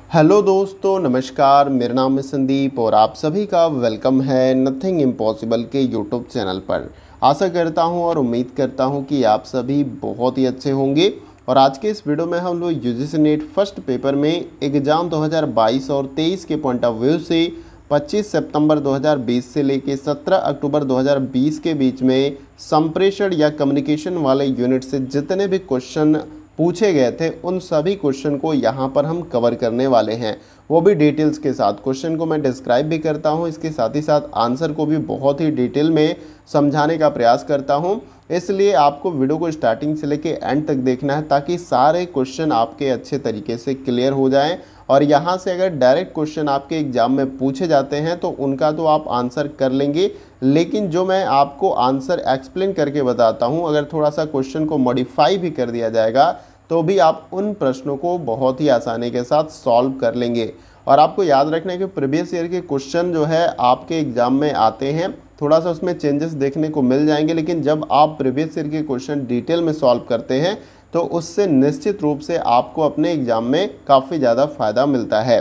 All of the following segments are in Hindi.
हेलो दोस्तों, नमस्कार। मेरा नाम है संदीप और आप सभी का वेलकम है नथिंग इम्पॉसिबल के यूट्यूब चैनल पर। आशा करता हूं और उम्मीद करता हूं कि आप सभी बहुत ही अच्छे होंगे। और आज के इस वीडियो में हम लोग यूजीसी नेट फर्स्ट पेपर में एग्ज़ाम 2022 और 23 के पॉइंट ऑफ व्यू से 25 सितंबर 2020 से लेकर 17 अक्टूबर 2020 के बीच में संप्रेषण या कम्युनिकेशन वाले यूनिट से जितने भी क्वेश्चन पूछे गए थे उन सभी क्वेश्चन को यहाँ पर हम कवर करने वाले हैं, वो भी डिटेल्स के साथ। क्वेश्चन को मैं डिस्क्राइब भी करता हूँ, इसके साथ ही साथ आंसर को भी बहुत ही डिटेल में समझाने का प्रयास करता हूँ। इसलिए आपको वीडियो को स्टार्टिंग से लेके एंड तक देखना है ताकि सारे क्वेश्चन आपके अच्छे तरीके से क्लियर हो जाएं। और यहाँ से अगर डायरेक्ट क्वेश्चन आपके एग्जाम में पूछे जाते हैं तो उनका तो आप आंसर कर लेंगे, लेकिन जो मैं आपको आंसर एक्सप्लेन करके बताता हूँ, अगर थोड़ा सा क्वेश्चन को मॉडिफाई भी कर दिया जाएगा तो भी आप उन प्रश्नों को बहुत ही आसानी के साथ सॉल्व कर लेंगे। और आपको याद रखना है कि प्रीवियस ईयर के क्वेश्चन जो है आपके एग्ज़ाम में आते हैं, थोड़ा सा उसमें चेंजेस देखने को मिल जाएंगे, लेकिन जब आप प्रीवियस ईयर के क्वेश्चन डिटेल में सॉल्व करते हैं तो उससे निश्चित रूप से आपको अपने एग्ज़ाम में काफ़ी ज़्यादा फ़ायदा मिलता है।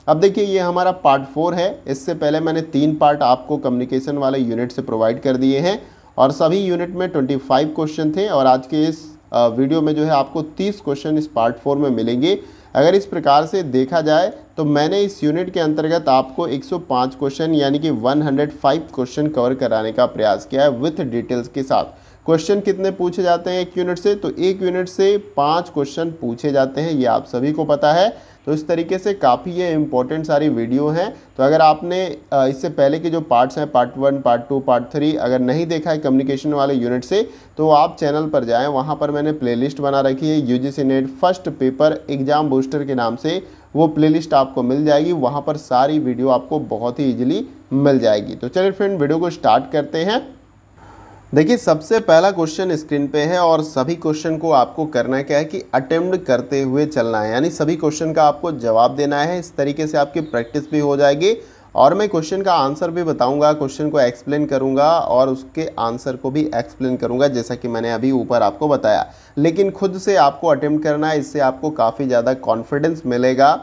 अब देखिए, ये हमारा पार्ट 4 है। इससे पहले मैंने 3 पार्ट आपको कम्युनिकेशन वाले यूनिट से प्रोवाइड कर दिए हैं और सभी यूनिट में 25 क्वेश्चन थे। और आज के इस वीडियो में जो है आपको 30 क्वेश्चन इस पार्ट 4 में मिलेंगे। अगर इस प्रकार से देखा जाए तो मैंने इस यूनिट के अंतर्गत आपको 105 क्वेश्चन यानी कि 105 क्वेश्चन कवर कराने का प्रयास किया है विथ डिटेल्स के साथ। क्वेश्चन कितने पूछे जाते हैं एक यूनिट से? तो एक यूनिट से 5 क्वेश्चन पूछे जाते हैं, ये आप सभी को पता है। तो इस तरीके से काफ़ी ये इंपॉर्टेंट सारी वीडियो हैं। तो अगर आपने इससे पहले के जो पार्ट्स हैं, पार्ट 1, पार्ट 2, पार्ट 3 अगर नहीं देखा है कम्युनिकेशन वाले यूनिट से, तो आप चैनल पर जाएं। वहां पर मैंने प्लेलिस्ट बना रखी है UGC net first paper exam booster के नाम से। वो प्लेलिस्ट आपको मिल जाएगी, वहाँ पर सारी वीडियो आपको बहुत ही ईजिली मिल जाएगी। तो चलिए फ्रेंड, वीडियो को स्टार्ट करते हैं। देखिए, सबसे पहला क्वेश्चन स्क्रीन पे है और सभी क्वेश्चन को आपको करना क्या है कि अटेम्प्ट करते हुए चलना है, यानी सभी क्वेश्चन का आपको जवाब देना है। इस तरीके से आपकी प्रैक्टिस भी हो जाएगी और मैं क्वेश्चन का आंसर भी बताऊंगा, क्वेश्चन को एक्सप्लेन करूंगा और उसके आंसर को भी एक्सप्लेन करूंगा, जैसा कि मैंने अभी ऊपर आपको बताया। लेकिन खुद से आपको अटेम्प्ट करना है, इससे आपको काफ़ी ज़्यादा कॉन्फिडेंस मिलेगा।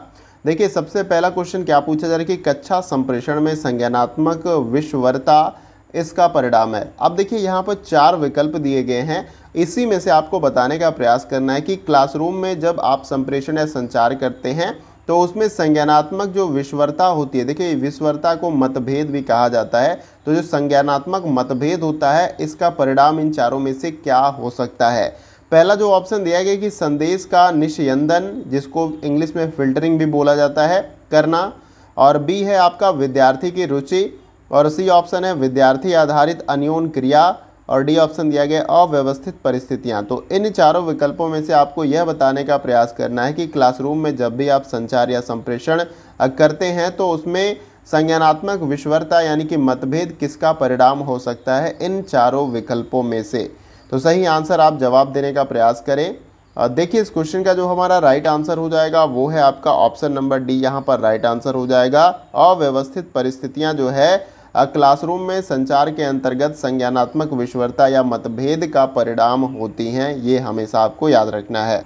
देखिए, सबसे पहला क्वेश्चन क्या पूछा जा रहा है कि कक्षा संप्रेषण में संज्ञानात्मक विषवरता इसका परिणाम है। अब देखिए, यहाँ पर 4 विकल्प दिए गए हैं, इसी में से आपको बताने का प्रयास करना है कि क्लासरूम में जब आप संप्रेषण या संचार करते हैं तो उसमें संज्ञानात्मक जो विषवरता होती है, देखिए विषवरता को मतभेद भी कहा जाता है। तो जो संज्ञानात्मक मतभेद होता है, इसका परिणाम इन चारों में से क्या हो सकता है? पहला जो ऑप्शन दिया गया कि संदेश का निस्यंदन, जिसको इंग्लिश में फिल्टरिंग भी बोला जाता है, करना। और बी है आपका विद्यार्थी की रुचि। और सी ऑप्शन है विद्यार्थी आधारित अन्योन क्रिया। और डी ऑप्शन दिया गया अव्यवस्थित परिस्थितियां। तो इन चारों विकल्पों में से आपको यह बताने का प्रयास करना है कि क्लासरूम में जब भी आप संचार या संप्रेषण करते हैं तो उसमें संज्ञानात्मक विषवरता यानी कि मतभेद किसका परिणाम हो सकता है इन चारों विकल्पों में से। तो सही आंसर आप जवाब देने का प्रयास करें। देखिए, इस क्वेश्चन का जो हमारा राइट आंसर हो जाएगा वो है आपका ऑप्शन नंबर डी, यहाँ पर राइट आंसर हो जाएगा। अव्यवस्थित परिस्थितियाँ जो है क्लासरूम में संचार के अंतर्गत संज्ञानात्मक विषवरता या मतभेद का परिणाम होती हैं, ये हमेशा आपको याद रखना है।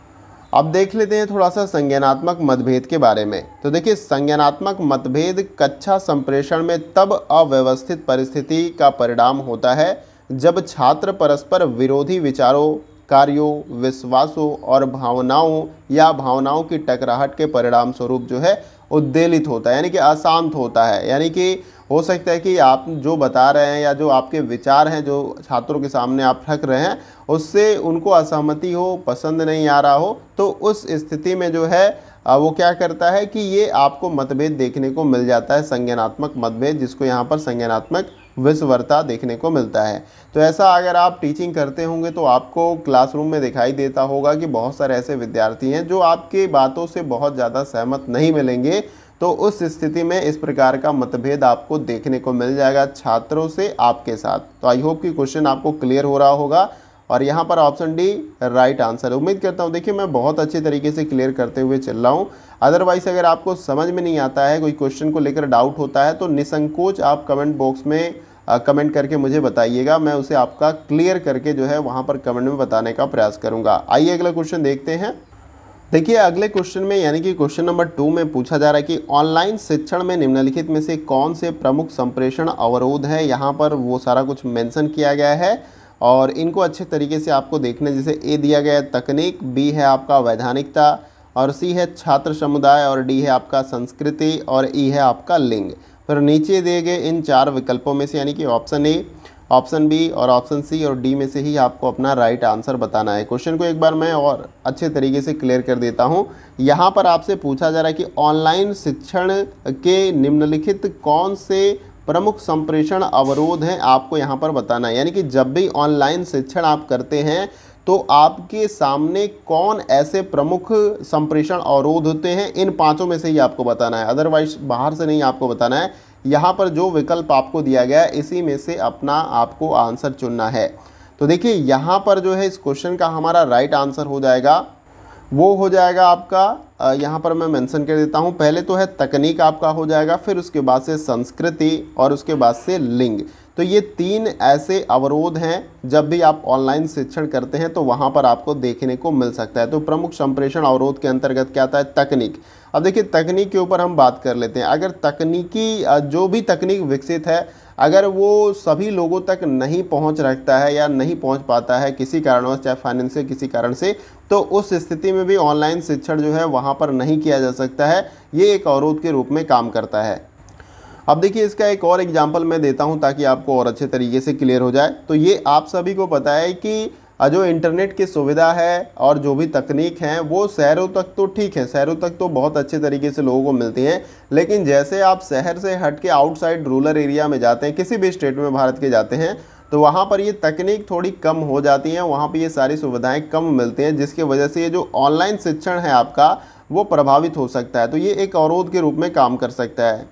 अब देख लेते हैं थोड़ा सा संज्ञानात्मक मतभेद के बारे में। तो देखिए, संज्ञानात्मक मतभेद कक्षा संप्रेषण में तब अव्यवस्थित परिस्थिति का परिणाम होता है जब छात्र परस्पर विरोधी विचारों, कार्यों, विश्वासों और भावनाओं की टकराहट के परिणाम स्वरूप जो है उद्वेलित होता है, यानी कि अशांत होता है। यानी कि हो सकता है कि आप जो बता रहे हैं या जो आपके विचार हैं जो छात्रों के सामने आप रख रहे हैं उससे उनको असहमति हो, पसंद नहीं आ रहा हो, तो उस स्थिति में जो है वो क्या करता है कि ये आपको मतभेद देखने को मिल जाता है, संज्ञानात्मक मतभेद, जिसको यहाँ पर संज्ञानात्मक विषवरता देखने को मिलता है। तो ऐसा अगर आप टीचिंग करते होंगे तो आपको क्लासरूम में दिखाई देता होगा कि बहुत सारे ऐसे विद्यार्थी हैं जो आपकी बातों से बहुत ज़्यादा सहमत नहीं मिलेंगे। तो उस स्थिति में इस प्रकार का मतभेद आपको देखने को मिल जाएगा छात्रों से आपके साथ। तो आई होप कि क्वेश्चन आपको क्लियर हो रहा होगा और यहाँ पर ऑप्शन डी राइट आंसर है। उम्मीद करता हूँ, देखिए मैं बहुत अच्छे तरीके से क्लियर करते हुए चल रहा हूँ। अदरवाइज अगर आपको समझ में नहीं आता है, कोई क्वेश्चन को लेकर डाउट होता है, तो निसंकोच आप कमेंट बॉक्स में कमेंट करके मुझे बताइएगा, मैं उसे आपका क्लियर करके जो है वहाँ पर कमेंट में बताने का प्रयास करूँगा। आइए अगला क्वेश्चन देखते हैं। देखिए अगले क्वेश्चन में यानी कि क्वेश्चन नंबर 2 में पूछा जा रहा है कि ऑनलाइन शिक्षण में निम्नलिखित में से कौन से प्रमुख संप्रेषण अवरोध है। यहाँ पर वो सारा कुछ मेंशन किया गया है और इनको अच्छे तरीके से आपको देखने, जैसे ए दिया गया है तकनीक, बी है आपका वैधानिकता और सी है छात्र समुदाय और डी है आपका संस्कृति और ई है आपका लिंग। फिर नीचे दिए गए इन 4 विकल्पों में से यानी कि ऑप्शन ए, ऑप्शन बी और ऑप्शन सी और डी में से ही आपको अपना राइट आंसर बताना है। क्वेश्चन को एक बार मैं और अच्छे तरीके से क्लियर कर देता हूं। यहाँ पर आपसे पूछा जा रहा है कि ऑनलाइन शिक्षण के निम्नलिखित कौन से प्रमुख संप्रेषण अवरोध हैं, आपको यहाँ पर बताना है। यानी कि जब भी ऑनलाइन शिक्षण आप करते हैं तो आपके सामने कौन ऐसे प्रमुख संप्रेषण अवरोध होते हैं, इन 5 में से ही आपको बताना है, अदरवाइज बाहर से नहीं आपको बताना है। यहाँ पर जो विकल्प आपको दिया गया है इसी में से अपना आपको आंसर चुनना है। तो देखिए यहाँ पर जो है इस क्वेश्चन का हमारा राइट आंसर हो जाएगा, वो हो जाएगा आपका यहाँ पर मैं मेंशन कर देता हूँ। पहले तो है तकनीक आपका हो जाएगा, फिर उसके बाद से संस्कृति और उसके बाद से लिंग। तो ये 3 ऐसे अवरोध हैं जब भी आप ऑनलाइन शिक्षण करते हैं तो वहाँ पर आपको देखने को मिल सकता है। तो प्रमुख संप्रेषण अवरोध के अंतर्गत क्या आता है, तकनीक। अब देखिए तकनीक के ऊपर हम बात कर लेते हैं। अगर तकनीकी जो भी तकनीक विकसित है अगर वो सभी लोगों तक नहीं पहुंच रखता है या नहीं पहुंच पाता है किसी कारणवश, चाहे फाइनेंशियल किसी कारण से, तो उस स्थिति में भी ऑनलाइन शिक्षण जो है वहाँ पर नहीं किया जा सकता है। ये एक अवरोध के रूप में काम करता है। अब देखिए इसका एक और एग्जांपल मैं देता हूं ताकि आपको और अच्छे तरीके से क्लियर हो जाए। तो ये आप सभी को पता है कि जो इंटरनेट की सुविधा है और जो भी तकनीक है वो शहरों तक तो ठीक है, शहरों तक तो बहुत अच्छे तरीके से लोगों को मिलती हैं, लेकिन जैसे आप शहर से हट के आउटसाइड रूरल एरिया में जाते हैं, किसी भी स्टेट में भारत के जाते हैं, तो वहाँ पर ये तकनीक थोड़ी कम हो जाती हैं, वहाँ पर ये सारी सुविधाएँ कम मिलती हैं, जिसकी वजह से ये जो ऑनलाइन शिक्षण है आपका वो प्रभावित हो सकता है। तो ये एक अवरोध के रूप में काम कर सकता है।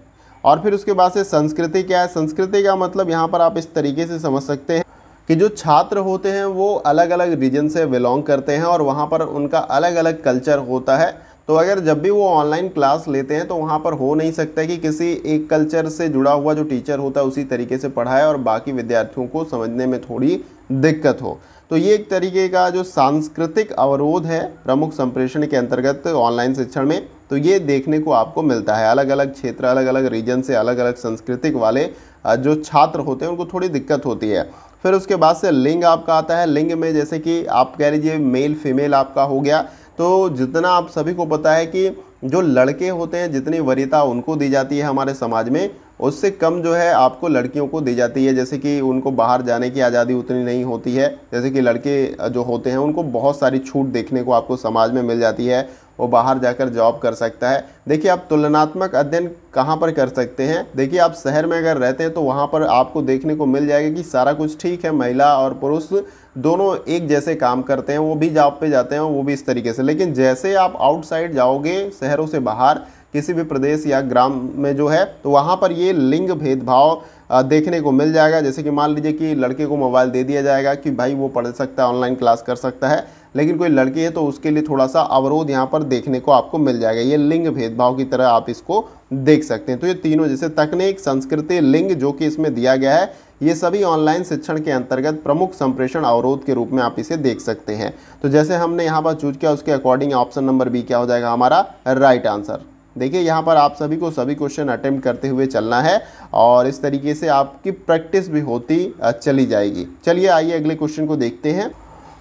और फिर उसके बाद से संस्कृति क्या है, संस्कृति का मतलब यहाँ पर आप इस तरीके से समझ सकते हैं कि जो छात्र होते हैं वो अलग अलग रीजन से बिलोंग करते हैं और वहाँ पर उनका अलग अलग कल्चर होता है। तो अगर जब भी वो ऑनलाइन क्लास लेते हैं तो वहाँ पर हो नहीं सकता कि किसी एक कल्चर से जुड़ा हुआ जो टीचर होता है उसी तरीके से पढ़ाए और बाकी विद्यार्थियों को समझने में थोड़ी दिक्कत हो। तो ये एक तरीके का जो सांस्कृतिक अवरोध है प्रमुख संप्रेषण के अंतर्गत ऑनलाइन शिक्षण में, तो ये देखने को आपको मिलता है। अलग अलग क्षेत्र, अलग अलग रीजन से अलग अलग संस्कृतिक वाले जो छात्र होते हैं उनको थोड़ी दिक्कत होती है। फिर उसके बाद से लिंग आपका आता है। लिंग में जैसे कि आप कह लीजिए मेल फीमेल आपका हो गया। तो जितना आप सभी को पता है कि जो लड़के होते हैं जितनी वरीयता उनको दी जाती है हमारे समाज में, उससे कम जो है आपको लड़कियों को दी जाती है। जैसे कि उनको बाहर जाने की आज़ादी उतनी नहीं होती है, जैसे कि लड़के जो होते हैं उनको बहुत सारी छूट देखने को आपको समाज में मिल जाती है, वो बाहर जाकर जॉब कर सकता है। देखिए आप तुलनात्मक अध्ययन कहाँ पर कर सकते हैं, देखिए आप शहर में अगर रहते हैं तो वहाँ पर आपको देखने को मिल जाएगा कि सारा कुछ ठीक है, महिला और पुरुष दोनों एक जैसे काम करते हैं, वो भी जॉब पे जाते हैं, वो भी इस तरीके से। लेकिन जैसे आप आउटसाइड जाओगे शहरों से बाहर किसी भी प्रदेश या ग्राम में जो है, तो वहाँ पर ये लिंग भेदभाव देखने को मिल जाएगा। जैसे कि मान लीजिए कि लड़के को मोबाइल दे दिया जाएगा कि भाई वो पढ़ सकता है, ऑनलाइन क्लास कर सकता है, लेकिन कोई लड़की है तो उसके लिए थोड़ा सा अवरोध यहाँ पर देखने को आपको मिल जाएगा। ये लिंग भेदभाव की तरह आप इसको देख सकते हैं। तो ये तीनों जैसे तकनीक, संस्कृति, लिंग जो कि इसमें दिया गया है, ये सभी ऑनलाइन शिक्षण के अंतर्गत प्रमुख संप्रेषण अवरोध के रूप में आप इसे देख सकते हैं। तो जैसे हमने यहाँ पर चूज किया उसके अकॉर्डिंग ऑप्शन नंबर बी क्या हो जाएगा हमारा राइट आंसर। देखिए यहाँ पर आप सभी को सभी क्वेश्चन अटेम्प्ट करते हुए चलना है और इस तरीके से आपकी प्रैक्टिस भी होती चली जाएगी। चलिए आइए अगले क्वेश्चन को देखते हैं।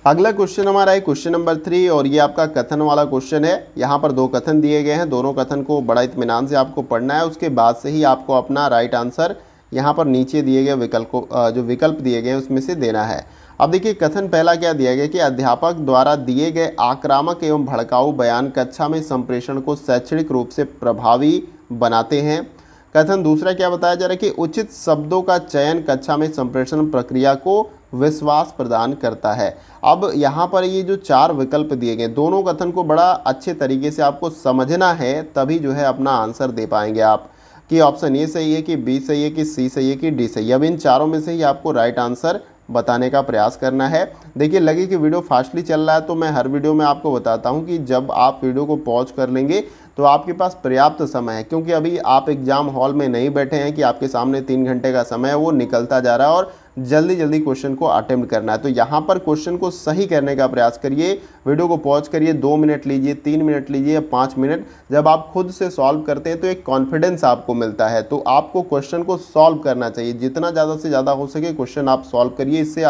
अगला क्वेश्चन हमारा है क्वेश्चन नंबर 3 और ये आपका कथन वाला क्वेश्चन है। यहाँ पर 2 कथन दिए गए हैं, दोनों कथन को बड़ा इत्मीनान से आपको पढ़ना है, उसके बाद से ही आपको अपना राइट आंसर यहाँ पर नीचे दिए गए विकल्प को जो विकल्प दिए गए हैं उसमें से देना है। अब देखिए कथन पहला क्या दिया गया कि अध्यापक द्वारा दिए गए आक्रामक एवं भड़काऊ बयान कक्षा में संप्रेषण को शैक्षणिक रूप से प्रभावी बनाते हैं। कथन दूसरा क्या बताया जा रहा है कि उचित शब्दों का चयन कक्षा में संप्रेषण प्रक्रिया को विश्वास प्रदान करता है। अब यहाँ पर ये जो 4 विकल्प दिए गए, दोनों कथन को बड़ा अच्छे तरीके से आपको समझना है, तभी जो है अपना आंसर दे पाएंगे आप कि ऑप्शन ए सही है कि बी सही है कि सी सही है कि डी सही है। अब इन चारों में से ही आपको राइट आंसर बताने का प्रयास करना है। देखिए लगे कि वीडियो फास्टली चल रहा है तो मैं हर वीडियो में आपको बताता हूं कि जब आप वीडियो को पॉज कर लेंगे तो आपके पास पर्याप्त समय है, क्योंकि अभी आप एग्ज़ाम हॉल में नहीं बैठे हैं कि आपके सामने 3 घंटे का समय है वो निकलता जा रहा है और जल्दी जल्दी क्वेश्चन को अटेम्प्ट करना है। तो यहाँ पर क्वेश्चन को सही करने का प्रयास करिए, वीडियो को पॉज करिए, 2 मिनट लीजिए, 3 मिनट लीजिए या 5 मिनट। जब आप खुद से सॉल्व करते हैं तो एक कॉन्फिडेंस आपको मिलता है। तो आपको क्वेश्चन को सॉल्व करना चाहिए, जितना ज़्यादा से ज़्यादा हो सके क्वेश्चन आप सॉल्व करिए, इससे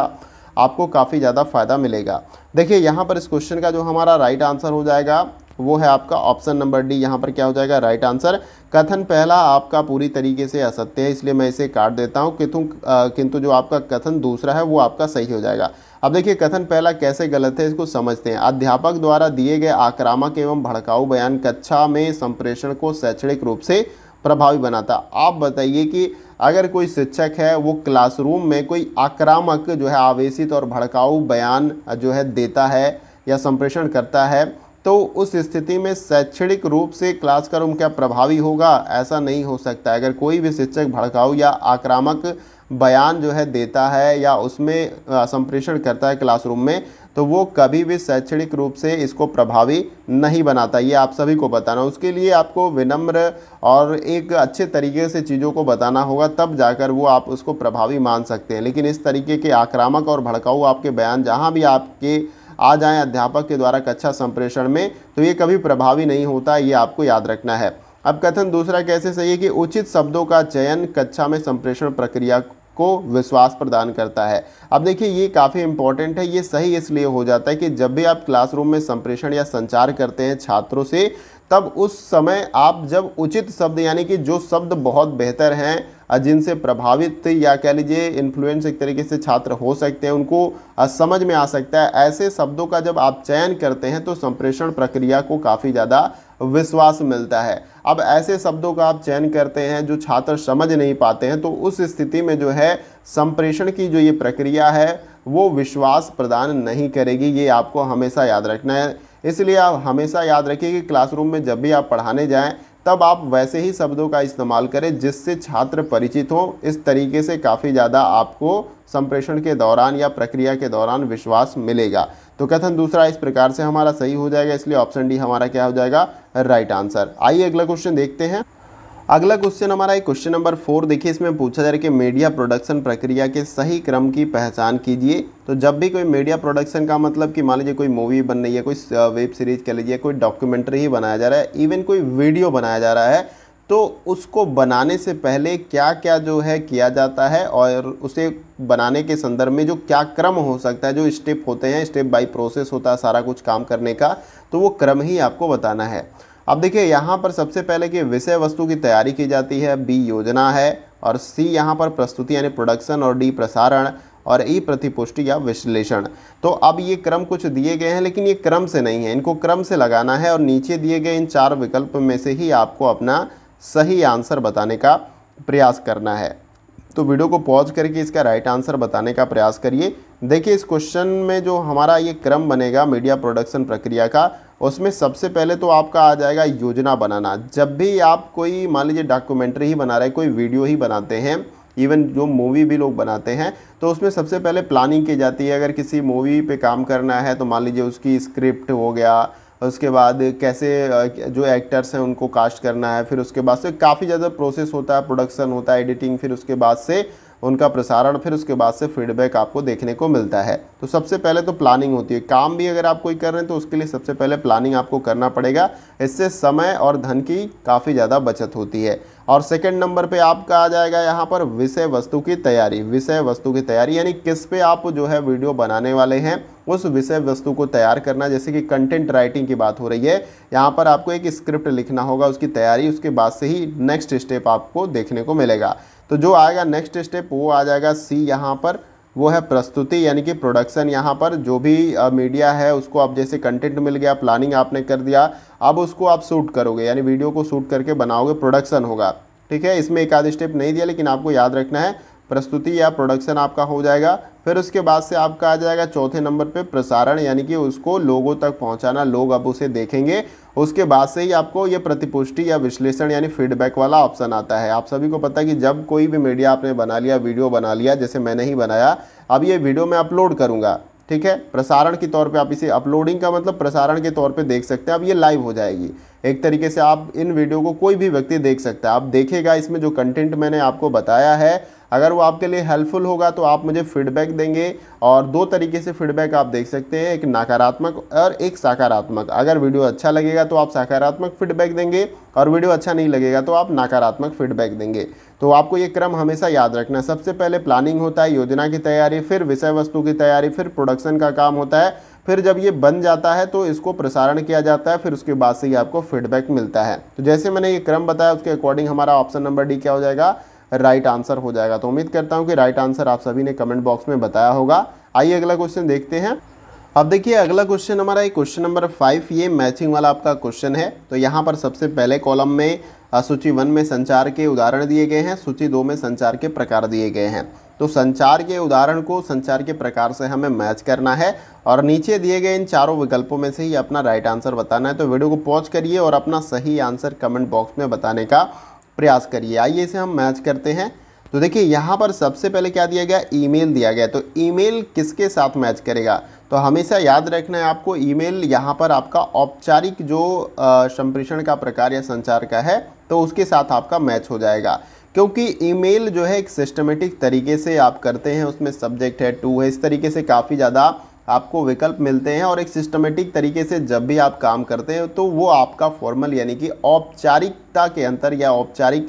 आपको काफ़ी ज़्यादा फायदा मिलेगा। देखिए यहाँ पर इस क्वेश्चन का जो हमारा राइट आंसर हो जाएगा वो है आपका ऑप्शन नंबर डी। यहाँ पर क्या हो जाएगा राइट आंसर। कथन पहला आपका पूरी तरीके से असत्य है, इसलिए मैं इसे काट देता हूँ, किंतु जो आपका कथन दूसरा है वो आपका सही हो जाएगा। अब देखिए कथन पहला कैसे गलत है इसको समझते हैं। अध्यापक द्वारा दिए गए आक्रामक एवं भड़काऊ बयान कक्षा में संप्रेषण को शैक्षणिक रूप से प्रभावी बनाता। आप बताइए कि अगर कोई शिक्षक है वो क्लासरूम में कोई आक्रामक जो है आवेशित और भड़काऊ बयान जो है देता है या संप्रेषण करता है, तो उस स्थिति में शैक्षणिक रूप से क्लास का रूम क्या प्रभावी होगा? ऐसा नहीं हो सकता। अगर कोई भी शिक्षक भड़काऊ या आक्रामक बयान जो है देता है या उसमें संप्रेषण करता है क्लासरूम में, तो वो कभी भी शैक्षणिक रूप से इसको प्रभावी नहीं बनाता। ये आप सभी को बताना। उसके लिए आपको विनम्र और एक अच्छे तरीके से चीज़ों को बताना होगा, तब जाकर वो आप उसको प्रभावी मान सकते हैं। लेकिन इस तरीके के आक्रामक और भड़काऊ आपके बयान जहाँ भी आपके आ जाएं अध्यापक के द्वारा कक्षा संप्रेषण में, तो ये कभी प्रभावी नहीं होता, ये आपको याद रखना है। अब कथन दूसरा कैसे सही है कि उचित शब्दों का चयन कक्षा में संप्रेषण प्रक्रिया को विश्वास प्रदान करता है। अब देखिए ये काफ़ी इंपॉर्टेंट है। ये सही इसलिए हो जाता है कि जब भी आप क्लासरूम में संप्रेषण या संचार करते हैं छात्रों से, तब उस समय आप जब उचित शब्द यानी कि जो शब्द बहुत बेहतर हैं, जिनसे प्रभावित या कह लीजिए इन्फ्लुएंस एक तरीके से छात्र हो सकते हैं, उनको समझ में आ सकता है, ऐसे शब्दों का जब आप चयन करते हैं तो संप्रेषण प्रक्रिया को काफ़ी ज़्यादा विश्वास मिलता है। अब ऐसे शब्दों का आप चयन करते हैं जो छात्र समझ नहीं पाते हैं, तो उस स्थिति में जो है संप्रेषण की जो ये प्रक्रिया है वो विश्वास प्रदान नहीं करेगी। ये आपको हमेशा याद रखना है। इसलिए आप हमेशा याद रखिए कि क्लासरूम में जब भी आप पढ़ाने जाएं, तब आप वैसे ही शब्दों का इस्तेमाल करें जिससे छात्र परिचित हों। इस तरीके से काफ़ी ज़्यादा आपको संप्रेषण के दौरान या प्रक्रिया के दौरान विश्वास मिलेगा। तो कथन दूसरा इस प्रकार से हमारा सही हो जाएगा, इसलिए ऑप्शन डी हमारा क्या हो जाएगा राइट आंसर। आइए अगला क्वेश्चन देखते हैं। अगला क्वेश्चन हमारा है क्वेश्चन नंबर 4। देखिए इसमें पूछा जा रहा है कि मीडिया प्रोडक्शन प्रक्रिया के सही क्रम की पहचान कीजिए। तो जब भी कोई मीडिया प्रोडक्शन का मतलब कि मान लीजिए कोई मूवी बन रही है, कोई वेब सीरीज कह लीजिए, कोई डॉक्यूमेंट्री ही बनाया जा रहा है, इवन कोई वीडियो बनाया जा रहा है, तो उसको बनाने से पहले क्या क्या जो है किया जाता है और उसे बनाने के संदर्भ में जो क्या क्रम हो सकता है, जो स्टेप होते हैं, स्टेप बाय प्रोसेस होता है सारा कुछ काम करने का, तो वो क्रम ही आपको बताना है। अब देखिए यहाँ पर सबसे पहले कि विषय वस्तु की तैयारी की जाती है, बी योजना है, और सी यहाँ पर प्रस्तुति यानी प्रोडक्शन, और डी प्रसारण, और ई प्रतिपुष्टि या विश्लेषण। तो अब ये क्रम कुछ दिए गए हैं, लेकिन ये क्रम से नहीं है, इनको क्रम से लगाना है और नीचे दिए गए इन 4 विकल्प में से ही आपको अपना सही आंसर बताने का प्रयास करना है। तो वीडियो को पॉज करके इसका राइट आंसर बताने का प्रयास करिए। देखिए इस क्वेश्चन में जो हमारा ये क्रम बनेगा मीडिया प्रोडक्शन प्रक्रिया का, उसमें सबसे पहले तो आपका आ जाएगा योजना बनाना। जब भी आप कोई मान लीजिए डॉक्यूमेंट्री ही बना रहे हैं, कोई वीडियो ही बनाते हैं, इवन जो मूवी भी लोग बनाते हैं, तो उसमें सबसे पहले प्लानिंग की जाती है। अगर किसी मूवी पे काम करना है तो मान लीजिए उसकी स्क्रिप्ट हो गया, उसके बाद कैसे जो एक्टर्स हैं उनको कास्ट करना है, फिर उसके बाद से काफ़ी ज़्यादा प्रोसेस होता है, प्रोडक्शन होता है, एडिटिंग, फिर उसके बाद से उनका प्रसारण, फिर उसके बाद से फीडबैक आपको देखने को मिलता है। तो सबसे पहले तो प्लानिंग होती है। काम भी अगर आप कोई कर रहे हैं तो उसके लिए सबसे पहले प्लानिंग आपको करना पड़ेगा। इससे समय और धन की काफ़ी ज़्यादा बचत होती है। और सेकंड नंबर पे आपका आ जाएगा यहाँ पर विषय वस्तु की तैयारी। विषय वस्तु की तैयारी यानी किस पे आप जो है वीडियो बनाने वाले हैं, उस विषय वस्तु को तैयार करना। जैसे कि कंटेंट राइटिंग की बात हो रही है, यहाँ पर आपको एक स्क्रिप्ट लिखना होगा, उसकी तैयारी, उसके बाद से ही नेक्स्ट स्टेप आपको देखने को मिलेगा। तो जो आएगा नेक्स्ट स्टेप वो आ जाएगा सी यहाँ पर, वो है प्रस्तुति यानी कि प्रोडक्शन। यहाँ पर जो भी मीडिया है उसको आप जैसे कंटेंट मिल गया, प्लानिंग आपने कर दिया, अब उसको आप शूट करोगे यानी वीडियो को शूट करके बनाओगे, प्रोडक्शन होगा। ठीक है, इसमें एक आध स्टेप नहीं दिया लेकिन आपको याद रखना है, प्रस्तुति या प्रोडक्शन आपका हो जाएगा। फिर उसके बाद से आपका आ जाएगा चौथे नंबर पे प्रसारण यानी कि उसको लोगों तक पहुंचाना, लोग अब उसे देखेंगे। उसके बाद से ही आपको ये प्रतिपुष्टि या विश्लेषण यानी फीडबैक वाला ऑप्शन आता है। आप सभी को पता है कि जब कोई भी मीडिया आपने बना लिया, वीडियो बना लिया, जैसे मैंने ही बनाया, अब ये वीडियो मैं अपलोड करूँगा, ठीक है, प्रसारण के तौर पे आप इसे, अपलोडिंग का मतलब प्रसारण के तौर पे देख सकते हैं। अब ये लाइव हो जाएगी एक तरीके से, आप इन वीडियो को कोई भी व्यक्ति देख सकता है। आप देखेगा इसमें जो कंटेंट मैंने आपको बताया है, अगर वो आपके लिए हेल्पफुल होगा तो आप मुझे फीडबैक देंगे। और दो तरीके से फीडबैक आप देख सकते हैं, एक नकारात्मक और एक सकारात्मक। अगर वीडियो अच्छा लगेगा तो आप सकारात्मक फीडबैक देंगे और वीडियो अच्छा नहीं लगेगा तो आप नकारात्मक फीडबैक देंगे। तो आपको ये क्रम हमेशा याद रखना है। सबसे पहले प्लानिंग होता है, योजना की तैयारी, फिर विषय वस्तु की तैयारी, फिर प्रोडक्शन का काम होता है, फिर जब ये बन जाता है तो इसको प्रसारण किया जाता है, फिर उसके बाद से ही आपको फीडबैक मिलता है। तो जैसे मैंने ये क्रम बताया उसके अकॉर्डिंग हमारा ऑप्शन नंबर डी क्या हो जाएगा, राइट आंसर हो जाएगा। तो उम्मीद करता हूँ कि राइट आंसर आप सभी ने कमेंट बॉक्स में बताया होगा। आइए अगला क्वेश्चन देखते हैं। अब देखिए अगला क्वेश्चन हमारा एक क्वेश्चन नंबर 5, ये मैचिंग वाला आपका क्वेश्चन है। तो यहाँ पर सबसे पहले कॉलम में सूची 1 में संचार के उदाहरण दिए गए हैं, सूची 2 में संचार के प्रकार दिए गए हैं। तो संचार के उदाहरण को संचार के प्रकार से हमें मैच करना है और नीचे दिए गए इन चारों विकल्पों में से ही अपना राइट आंसर बताना है। तो वीडियो को पॉज करिए और अपना सही आंसर कमेंट बॉक्स में बताने का प्रयास करिए। आइए इसे हम मैच करते हैं। तो देखिए यहाँ पर सबसे पहले क्या दिया गया, ईमेल दिया गया। तो ईमेल किसके साथ मैच करेगा, तो हमेशा याद रखना है आपको, ईमेल यहाँ पर आपका औपचारिक जो संप्रेषण का प्रकार या संचार का है तो उसके साथ आपका मैच हो जाएगा। क्योंकि ईमेल जो है एक सिस्टमेटिक तरीके से आप करते हैं, उसमें सब्जेक्ट है, टू है, इस तरीके से काफ़ी ज़्यादा आपको विकल्प मिलते हैं और एक सिस्टमेटिक तरीके से जब भी आप काम करते हैं तो वो आपका फॉर्मल यानी कि औपचारिकता के अंतर या औपचारिक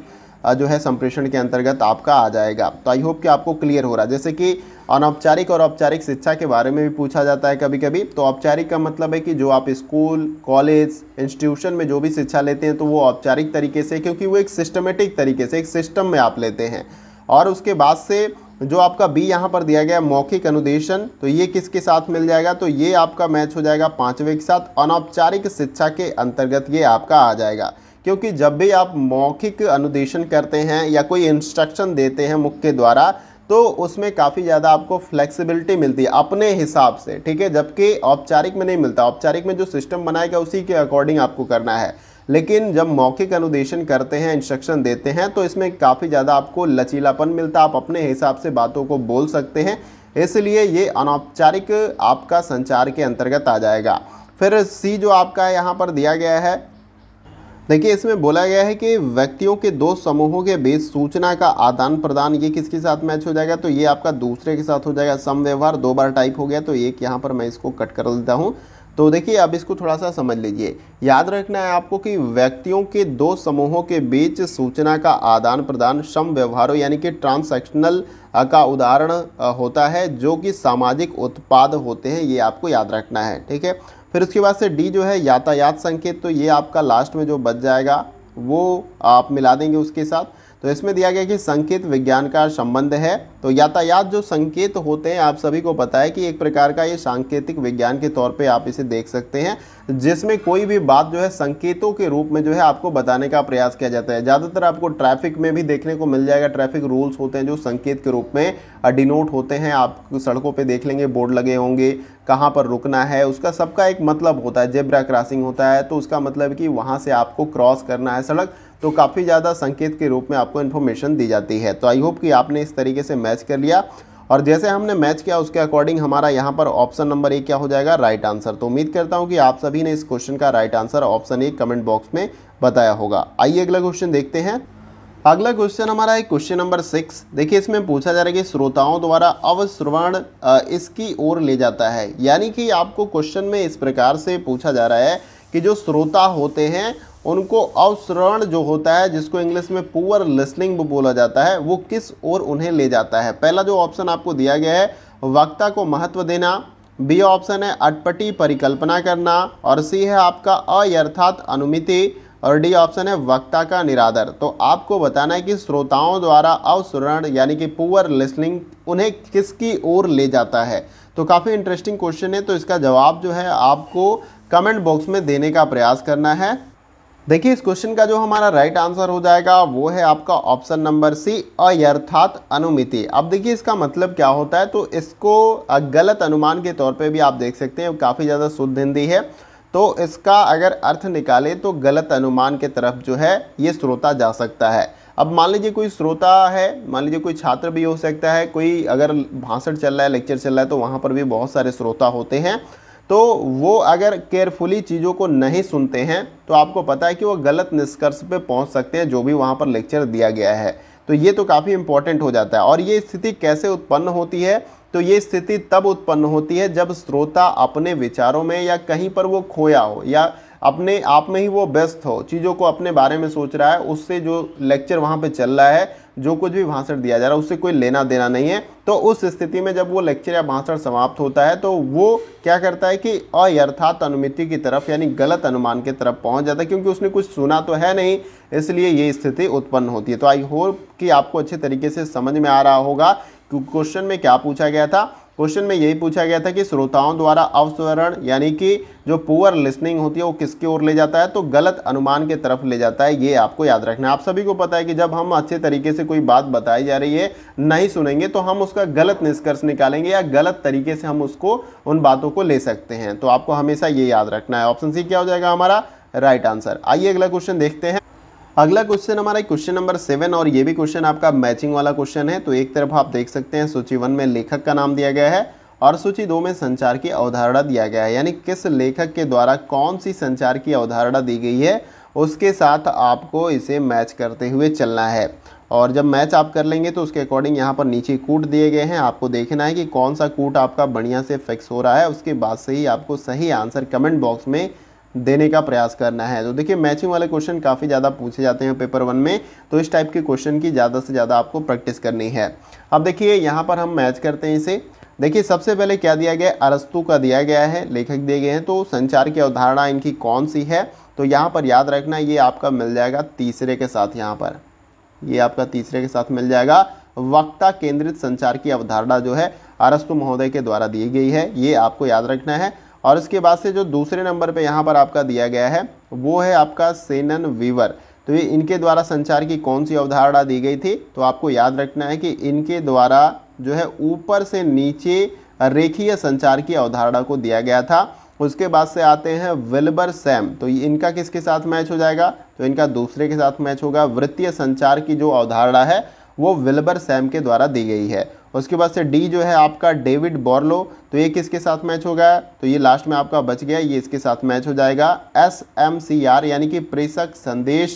जो है संप्रेषण के अंतर्गत आपका आ जाएगा। तो आई होप कि आपको क्लियर हो रहा है। जैसे कि अनौपचारिक और औपचारिक शिक्षा के बारे में भी पूछा जाता है कभी कभी। तो औपचारिक का मतलब है कि जो आप स्कूल, कॉलेज, इंस्टीट्यूशन में जो भी शिक्षा लेते हैं तो वो औपचारिक तरीके से, क्योंकि वो एक सिस्टमेटिक तरीके से एक सिस्टम में आप लेते हैं। और उसके बाद से जो आपका बी यहाँ पर दिया गया मौखिक अनुदेशन, तो ये किसके साथ मिल जाएगा, तो ये आपका मैच हो जाएगा 5वें के साथ, अनौपचारिक शिक्षा के अंतर्गत ये आपका आ जाएगा। क्योंकि जब भी आप मौखिक अनुदेशन करते हैं या कोई इंस्ट्रक्शन देते हैं मुख के द्वारा तो उसमें काफ़ी ज़्यादा आपको फ्लेक्सिबिलिटी मिलती है अपने हिसाब से, ठीक है, जबकि औपचारिक में नहीं मिलता। औपचारिक में जो सिस्टम बनाएगा उसी के अकॉर्डिंग आपको करना है, लेकिन जब मौखिक अनुदेशन करते हैं, इंस्ट्रक्शन देते हैं तो इसमें काफ़ी ज़्यादा आपको लचीलापन मिलता है, आप अपने हिसाब से बातों को बोल सकते हैं, इसलिए ये अनौपचारिक आपका संचार के अंतर्गत आ जाएगा। फिर सी जो आपका यहाँ पर दिया गया है, देखिए इसमें बोला गया है कि व्यक्तियों के दो समूहों के बीच सूचना का आदान प्रदान, ये किसके साथ मैच हो जाएगा, तो ये आपका दूसरे के साथ हो जाएगा। समव्यवहार 2 बार टाइप हो गया तो एक यहाँ पर मैं इसको कट कर देता हूँ। तो देखिए अब इसको थोड़ा सा समझ लीजिए, याद रखना है आपको कि व्यक्तियों के 2 समूहों के बीच सूचना का आदान प्रदान समव्यवहारों यानी कि ट्रांसैक्शनल का उदाहरण होता है, जो कि सामाजिक उत्पाद होते हैं, ये आपको याद रखना है, ठीक है। फिर उसके बाद से डी जो है यातायात संकेत, तो ये आपका लास्ट में जो बच जाएगा वो आप मिला देंगे उसके साथ। तो इसमें दिया गया कि संकेत विज्ञान का संबंध है। तो यातायात जो संकेत होते हैं आप सभी को पता है कि एक प्रकार का ये सांकेतिक विज्ञान के तौर पे आप इसे देख सकते हैं, जिसमें कोई भी बात जो है संकेतों के रूप में जो है आपको बताने का प्रयास किया जाता है। ज़्यादातर आपको ट्रैफिक में भी देखने को मिल जाएगा, ट्रैफिक रूल्स होते हैं जो संकेत के रूप में डिनोट होते हैं। आप सड़कों पर देख लेंगे बोर्ड लगे होंगे, कहाँ पर रुकना है, उसका सबका एक मतलब होता है। जेब्रा क्रॉसिंग होता है तो उसका मतलब कि वहाँ से आपको क्रॉस करना है सड़क, तो काफ़ी ज़्यादा संकेत के रूप में आपको इन्फॉर्मेशन दी जाती है। तो आई होप कि आपने इस तरीके से मैच कर लिया और जैसे हमने मैच किया उसके अकॉर्डिंग हमारा यहाँ पर ऑप्शन नंबर ए क्या हो जाएगा, राइट आंसर। तो उम्मीद करता हूँ कि आप सभी ने इस क्वेश्चन का right answer option A comment box में बताया होगा। आइए अगला क्वेश्चन देखते हैं। अगला क्वेश्चन हमारा है क्वेश्चन नंबर 6। देखिए इसमें पूछा जा रहा है कि श्रोताओं द्वारा अवश्रवण इसकी ओर ले जाता है, यानी कि आपको क्वेश्चन में इस प्रकार से पूछा जा रहा है कि जो श्रोता होते हैं उनको अवश्रवण जो होता है, जिसको इंग्लिश में पुअर लिसनिंग बोला जाता है, वो किस ओर उन्हें ले जाता है। पहला जो ऑप्शन आपको दिया गया है वक्ता को महत्व देना, बी ऑप्शन है अटपटी परिकल्पना करना, और सी है आपका अयथार्थ अनुमिति, और डी ऑप्शन है वक्ता का निरादर। तो आपको बताना है कि श्रोताओं द्वारा अवश्रवण यानी कि पुअर लिसनिंग उन्हें किसकी ओर ले जाता है। तो काफ़ी इंटरेस्टिंग क्वेश्चन है, तो इसका जवाब जो है आपको कमेंट बॉक्स में देने का प्रयास करना है। देखिए इस क्वेश्चन का जो हमारा राइट आंसर हो जाएगा वो है आपका ऑप्शन नंबर सी अयथार्थ अनुमिति। अब देखिए इसका मतलब क्या होता है, तो इसको गलत अनुमान के तौर पे भी आप देख सकते हैं, काफ़ी ज़्यादा शुद्ध हिंदी है। तो इसका अगर अर्थ निकाले तो गलत अनुमान के तरफ जो है ये श्रोता जा सकता है। अब मान लीजिए कोई श्रोता है, मान लीजिए कोई छात्र भी हो सकता है, कोई अगर भाषण चल रहा है, लेक्चर चल रहा है, तो वहाँ पर भी बहुत सारे श्रोता होते हैं। तो वो अगर केयरफुली चीज़ों को नहीं सुनते हैं तो आपको पता है कि वो गलत निष्कर्ष पे पहुंच सकते हैं जो भी वहाँ पर लेक्चर दिया गया है। तो ये तो काफ़ी इंपॉर्टेंट हो जाता है। और ये स्थिति कैसे उत्पन्न होती है? तो ये स्थिति तब उत्पन्न होती है जब श्रोता अपने विचारों में या कहीं पर वो खोया हो या अपने आप में ही वो व्यस्त हो, चीज़ों को अपने बारे में सोच रहा है, उससे जो लेक्चर वहाँ पे चल रहा है, जो कुछ भी भाषण दिया जा रहा है उससे कोई लेना देना नहीं है। तो उस स्थिति में जब वो लेक्चर या भाषण समाप्त होता है तो वो क्या करता है कि अयथार्थ अनुमिति की तरफ यानी गलत अनुमान की तरफ पहुंच जाता है, क्योंकि उसने कुछ सुना तो है नहीं, इसलिए ये स्थिति उत्पन्न होती है। तो आई होप कि आपको अच्छे तरीके से समझ में आ रहा होगा कि क्वेश्चन में क्या पूछा गया था। क्वेश्चन में यही पूछा गया था कि श्रोताओं द्वारा अवस्वरण यानी कि जो पुअर लिसनिंग होती है वो किसकी ओर ले जाता है? तो गलत अनुमान की तरफ ले जाता है। ये आपको याद रखना है। आप सभी को पता है कि जब हम अच्छे तरीके से कोई बात बताई जा रही है नहीं सुनेंगे तो हम उसका गलत निष्कर्ष निकालेंगे या गलत तरीके से हम उसको उन बातों को ले सकते हैं। तो आपको हमेशा ये याद रखना है। ऑप्शन सी क्या हो जाएगा हमारा राइट आंसर। आइए अगला क्वेश्चन देखते हैं। अगला क्वेश्चन हमारा क्वेश्चन नंबर 7 और ये भी क्वेश्चन आपका मैचिंग वाला क्वेश्चन है। तो एक तरफ आप देख सकते हैं सूची 1 में लेखक का नाम दिया गया है और सूची 2 में संचार की अवधारणा दिया गया है, यानी किस लेखक के द्वारा कौन सी संचार की अवधारणा दी गई है उसके साथ आपको इसे मैच करते हुए चलना है। और जब मैच आप कर लेंगे तो उसके अकॉर्डिंग यहाँ पर नीचे कूट दिए गए हैं, आपको देखना है कि कौन सा कूट आपका बढ़िया से फिक्स हो रहा है। उसके बाद से ही आपको सही आंसर कमेंट बॉक्स में देने का प्रयास करना है। तो देखिए मैचिंग वाले क्वेश्चन काफ़ी ज़्यादा पूछे जाते हैं पेपर 1 में, तो इस टाइप के क्वेश्चन की ज़्यादा से ज़्यादा आपको प्रैक्टिस करनी है। अब देखिए यहाँ पर हम मैच करते हैं इसे। देखिए सबसे पहले क्या दिया गया है, अरस्तु का दिया गया है, लेखक दिए गए हैं। तो संचार की अवधारणा इनकी कौन सी है? तो यहाँ पर याद रखना ये आपका मिल जाएगा तीसरे के साथ, यहाँ पर ये आपका तीसरे के साथ मिल जाएगा। वक्ता केंद्रित संचार की अवधारणा जो है अरस्तु महोदय के द्वारा दी गई है, ये आपको याद रखना है। और इसके बाद से जो दूसरे नंबर पे यहाँ पर आपका दिया गया है वो है आपका सेनन वीवर। तो ये इनके द्वारा संचार की कौन सी अवधारणा दी गई थी? तो आपको याद रखना है कि इनके द्वारा जो है ऊपर से नीचे रेखीय संचार की अवधारणा को दिया गया था। उसके बाद से आते हैं विल्बर सैम। तो इनका किसके साथ मैच हो जाएगा? तो इनका दूसरे के साथ मैच होगा। वृत्तीय संचार की जो अवधारणा है वो विल्बर सैम के द्वारा दी गई है। उसके बाद से डी जो है आपका डेविड बॉर्लो। तो ये किसके साथ मैच होगा? तो ये लास्ट में आपका बच गया, ये इसके साथ मैच हो जाएगा। SMCR यानी कि प्रेषक संदेश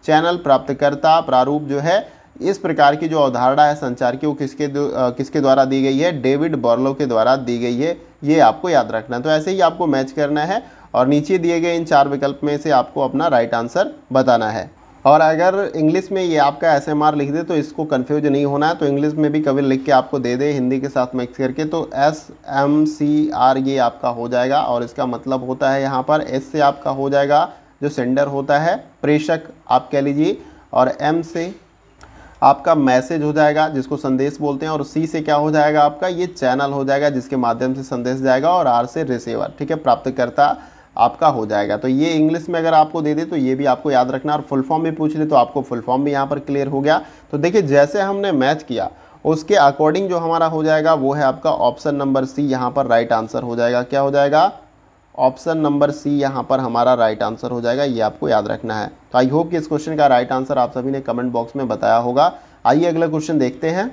चैनल प्राप्तकर्ता प्रारूप जो है, इस प्रकार की जो अवधारणा है संचार की वो किसके द्वारा दी गई है? डेविड बॉर्लो के द्वारा दी गई है। ये आपको याद रखना है। तो ऐसे ही आपको मैच करना है और नीचे दिए गए इन 4 विकल्प में से आपको अपना राइट आंसर बताना है। और अगर इंग्लिश में ये आपका SMR लिख दे तो इसको कंफ्यूज नहीं होना है, तो इंग्लिश में भी कभी लिख के आपको दे दे हिंदी के साथ मिक्स करके, तो SMCR ये आपका हो जाएगा। और इसका मतलब होता है यहाँ पर S से आपका हो जाएगा जो सेंडर होता है, प्रेषक आप कह लीजिए, और M से आपका मैसेज हो जाएगा जिसको संदेश बोलते हैं, और C से क्या हो जाएगा आपका ये चैनल हो जाएगा जिसके माध्यम से संदेश जाएगा, और R से रिसीवर, ठीक है, प्राप्तकर्ता आपका हो जाएगा। तो ये इंग्लिश में अगर आपको दे दे तो ये भी आपको याद रखना, और फुल फॉर्म भी पूछ ले तो आपको फुल फॉर्म भी यहाँ पर क्लियर हो गया। तो देखिए जैसे हमने मैच किया उसके अकॉर्डिंग जो हमारा हो जाएगा वो है आपका ऑप्शन नंबर C यहाँ पर राइट आंसर हो जाएगा। क्या हो जाएगा? ऑप्शन नंबर C यहाँ पर हमारा राइट आंसर हो जाएगा, ये आपको याद रखना है। तो आई होप कि इस क्वेश्चन का राइट आंसर आप सभी ने कमेंट बॉक्स में बताया होगा। आइए अगला क्वेश्चन देखते हैं।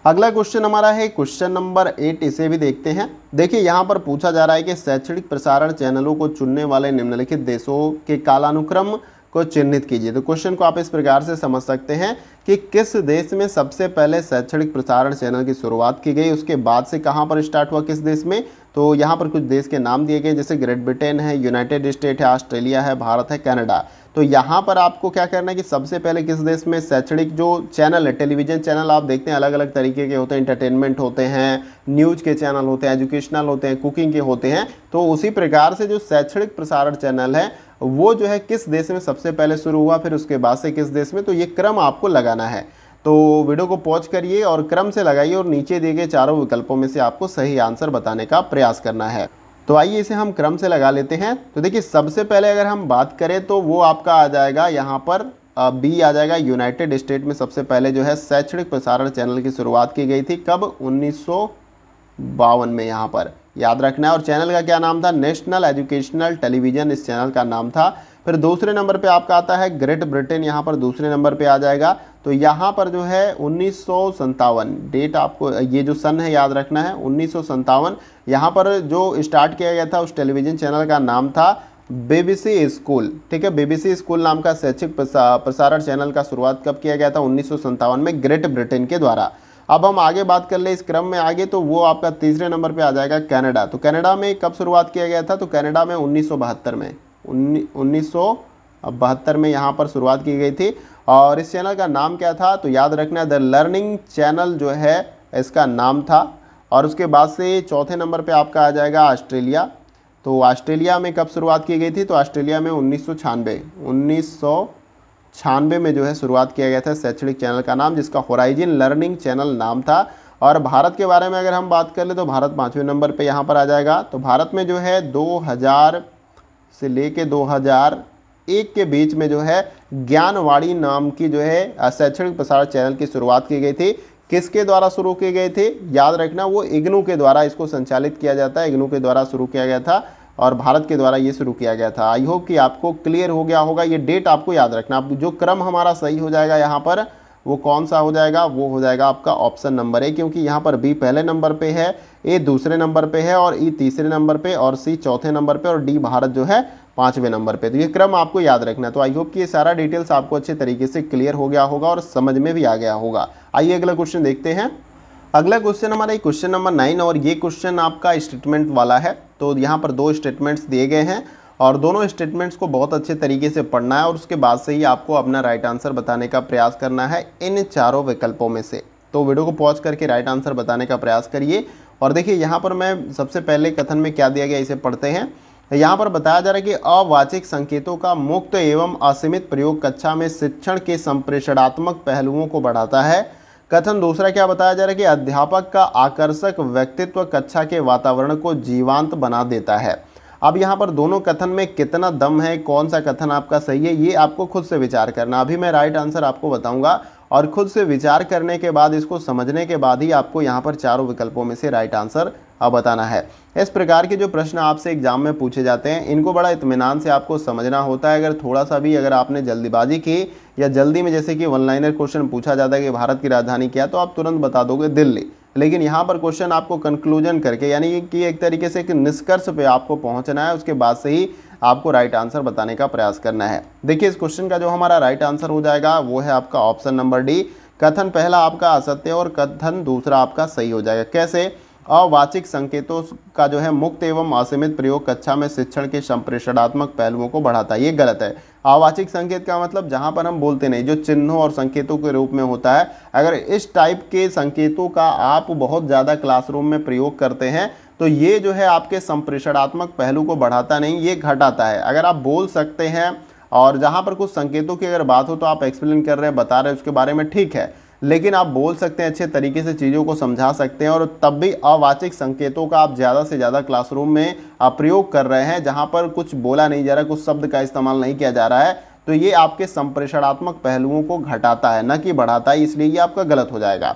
अगला क्वेश्चन हमारा है क्वेश्चन नंबर 8, इसे भी देखते हैं। देखिए यहाँ पर पूछा जा रहा है कि शैक्षणिक प्रसारण चैनलों को चुनने वाले निम्नलिखित देशों के कालानुक्रम को चिन्हित कीजिए। तो क्वेश्चन को आप इस प्रकार से समझ सकते हैं कि किस देश में सबसे पहले शैक्षणिक प्रसारण चैनल की शुरुआत की गई, उसके बाद से कहाँ पर स्टार्ट हुआ, किस देश में। तो यहाँ पर कुछ देश के नाम दिए गए, जैसे ग्रेट ब्रिटेन है, यूनाइटेड स्टेट है, ऑस्ट्रेलिया है, भारत है, कनाडा। तो यहाँ पर आपको क्या करना है कि सबसे पहले किस देश में शैक्षणिक जो चैनल है, टेलीविज़न चैनल आप देखते हैं अलग अलग तरीके के होते हैं, एंटरटेनमेंट होते हैं, न्यूज़ के चैनल होते हैं, एजुकेशनल होते हैं, कुकिंग के होते हैं। तो उसी प्रकार से जो शैक्षणिक प्रसारण चैनल है वो जो है किस देश में सबसे पहले शुरू हुआ, फिर उसके बाद से किस देश में, तो ये क्रम आपको लगाना है। तो वीडियो को पॉज करिए और क्रम से लगाइए और नीचे दिए गए चारों विकल्पों में से आपको सही आंसर बताने का प्रयास करना है। तो आइए इसे हम क्रम से लगा लेते हैं। तो देखिए सबसे पहले अगर हम बात करें तो वो आपका आ जाएगा यहाँ पर बी आ जाएगा, यूनाइटेड स्टेट में सबसे पहले जो है शैक्षणिक प्रसारण चैनल की शुरुआत की गई थी। कब? 1952 में, यहाँ पर याद रखना है। और चैनल का क्या नाम था? नेशनल एजुकेशनल टेलीविज़न इस चैनल का नाम था। फिर दूसरे नंबर पे आपका आता है ग्रेट ब्रिटेन, यहाँ पर दूसरे नंबर पे आ जाएगा। तो यहाँ पर जो है 1957 डेट, आपको ये जो सन है याद रखना है, 1957। यहाँ पर जो स्टार्ट किया गया था उस टेलीविज़न चैनल का नाम था BBC स्कूल, ठीक है, BBC स्कूल नाम का शैक्षिक प्रसारण चैनल का शुरुआत कब किया गया था? 1957 में ग्रेट ब्रिटेन के द्वारा। अब हम आगे बात कर ले इस क्रम में आगे, तो वो आपका तीसरे नंबर पे आ जाएगा कनाडा। तो कनाडा में कब शुरुआत किया गया था? तो कनाडा में 1972 में 1972 में यहाँ पर शुरुआत की गई थी। और इस चैनल का नाम क्या था? तो याद रखना, द लर्निंग चैनल जो है इसका नाम था। और उसके बाद से चौथे नंबर पे आपका आ जाएगा ऑस्ट्रेलिया। तो ऑस्ट्रेलिया में कब शुरुआत की गई थी? तो ऑस्ट्रेलिया में 1996 में जो है शुरुआत किया गया था शैक्षणिक चैनल का नाम, जिसका होराइजन लर्निंग चैनल नाम था। और भारत के बारे में अगर हम बात कर ले तो भारत 5वें नंबर पे यहाँ पर आ जाएगा। तो भारत में जो है 2000 से लेके 2001 के बीच में जो है ज्ञानवाणी नाम की जो है शैक्षणिक प्रसारण चैनल की शुरुआत की गई थी। किसके द्वारा शुरू किए गए थे? याद रखना, वो इग्नू के द्वारा इसको संचालित किया जाता है, इग्नू के द्वारा शुरू किया गया था और भारत के द्वारा ये शुरू किया गया था। आई होप कि आपको क्लियर हो गया होगा। ये डेट आपको याद रखना। अब जो क्रम हमारा सही हो जाएगा यहाँ पर, वो कौन सा हो जाएगा? वो हो जाएगा आपका ऑप्शन नंबर ए, क्योंकि यहाँ पर बी पहले नंबर पे है, ए दूसरे नंबर पे है और ई तीसरे नंबर पे और सी चौथे नंबर पे और डी भारत जो है 5वें नंबर पे। तो ये क्रम आपको याद रखना है। तो आई होप कि ये सारा डिटेल्स आपको अच्छे तरीके से क्लियर हो गया होगा और समझ में भी आ गया होगा। आइए अगला क्वेश्चन देखते हैं। अगला क्वेश्चन हमारा क्वेश्चन नंबर 9 और ये क्वेश्चन आपका स्टेटमेंट वाला है। तो यहाँ पर 2 स्टेटमेंट्स दिए गए हैं और दोनों स्टेटमेंट्स को बहुत अच्छे तरीके से पढ़ना है और उसके बाद से ही आपको अपना राइट आंसर बताने का प्रयास करना है इन चारों विकल्पों में से। तो वीडियो को पॉज करके राइट आंसर बताने का प्रयास करिए। और देखिए यहाँ पर मैं सबसे पहले कथन में क्या दिया गया इसे पढ़ते हैं। यहाँ पर बताया जा रहा है कि अवाचिक संकेतों का मुक्त एवं असीमित प्रयोग कक्षा में शिक्षण के संप्रेषणात्मक पहलुओं को बढ़ाता है। कथन दूसरा क्या बताया जा रहा है कि अध्यापक का आकर्षक व्यक्तित्व कक्षा के वातावरण को जीवंत बना देता है। अब यहाँ पर दोनों कथन में कितना दम है, कौन सा कथन आपका सही है, ये आपको खुद से विचार करना। अभी मैं राइट आंसर आपको बताऊंगा और खुद से विचार करने के बाद, इसको समझने के बाद ही आपको यहाँ पर चारों विकल्पों में से राइट आंसर बताना है। इस प्रकार के जो प्रश्न आपसे एग्जाम में पूछे जाते हैं, इनको बड़ा इत्मीनान से आपको समझना होता है। अगर थोड़ा सा भी अगर आपने जल्दीबाजी की या जल्दी में, जैसे कि वन लाइनर क्वेश्चन पूछा जाता है कि भारत की राजधानी क्या है, तो आप तुरंत बता दोगे दिल्ली। लेकिन यहाँ पर क्वेश्चन आपको कंक्लूजन करके, यानी कि एक तरीके से एक निष्कर्ष पे आपको पहुँचना है, उसके बाद से ही आपको राइट आंसर बताने का प्रयास करना है। देखिए इस क्वेश्चन का जो हमारा राइट आंसर हो जाएगा वो है आपका ऑप्शन नंबर डी। कथन पहला आपका असत्य और कथन दूसरा आपका सही हो जाएगा। कैसे? अवाचिक संकेतों का जो है मुक्त एवं असीमित प्रयोग कक्षा में शिक्षण के संप्रेषणात्मक पहलुओं को बढ़ाता है, ये गलत है। अवाचिक संकेत का मतलब जहां पर हम बोलते नहीं, जो चिन्हों और संकेतों के रूप में होता है। अगर इस टाइप के संकेतों का आप बहुत ज़्यादा क्लासरूम में प्रयोग करते हैं तो ये जो है आपके संप्रेषणात्मक पहलू को बढ़ाता नहीं, ये घटाता है। अगर आप बोल सकते हैं और जहाँ पर कुछ संकेतों की अगर बात हो तो आप एक्सप्लेन कर रहे हैं, बता रहे हैं उसके बारे में, ठीक है, लेकिन आप बोल सकते हैं, अच्छे तरीके से चीज़ों को समझा सकते हैं और तब भी अवाचिक संकेतों का आप ज़्यादा से ज़्यादा क्लासरूम में प्रयोग कर रहे हैं जहाँ पर कुछ बोला नहीं जा रहा है, कुछ शब्द का इस्तेमाल नहीं किया जा रहा है, तो ये आपके संप्रेषणात्मक पहलुओं को घटाता है, न कि बढ़ाता है, इसलिए ये आपका गलत हो जाएगा।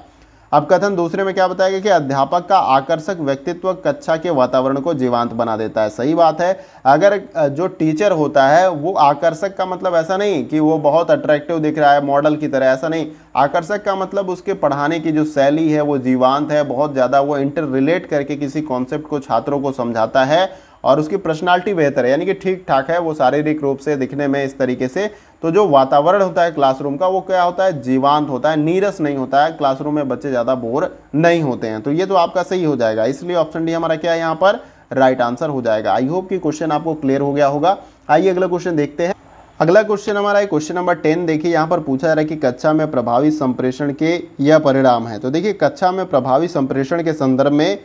अब कथन दूसरे में क्या बताया गया कि अध्यापक का आकर्षक व्यक्तित्व कक्षा के वातावरण को जीवंत बना देता है। सही बात है। अगर जो टीचर होता है वो आकर्षक का मतलब ऐसा नहीं कि वो बहुत अट्रैक्टिव दिख रहा है मॉडल की तरह, ऐसा नहीं। आकर्षक का मतलब उसके पढ़ाने की जो शैली है वो जीवंत है, बहुत ज़्यादा वो इंटर रिलेट करके किसी कॉन्सेप्ट को छात्रों को समझाता है और उसकी पर्सनालिटी बेहतर है, यानी कि ठीक ठाक है वो शारीरिक रूप से दिखने में इस तरीके से। तो जो वातावरण होता है क्लासरूम का वो क्या होता है? जीवंत होता है, नीरस नहीं होता है, क्लासरूम में बच्चे ज़्यादा बोर नहीं होते हैं। तो ये तो आपका सही हो जाएगा, इसलिए ऑप्शन डी हमारा क्या है यहाँ पर राइट आंसर हो जाएगा। आई होप कि क्वेश्चन आपको क्लियर हो गया होगा। आइए अगला क्वेश्चन देखते हैं। अगला क्वेश्चन हमारा है क्वेश्चन नंबर 10। देखिए यहाँ पर पूछा जा रहा है कि कक्षा में प्रभावी संप्रेषण के यह परिणाम है। तो देखिए कक्षा में प्रभावी संप्रेषण के संदर्भ में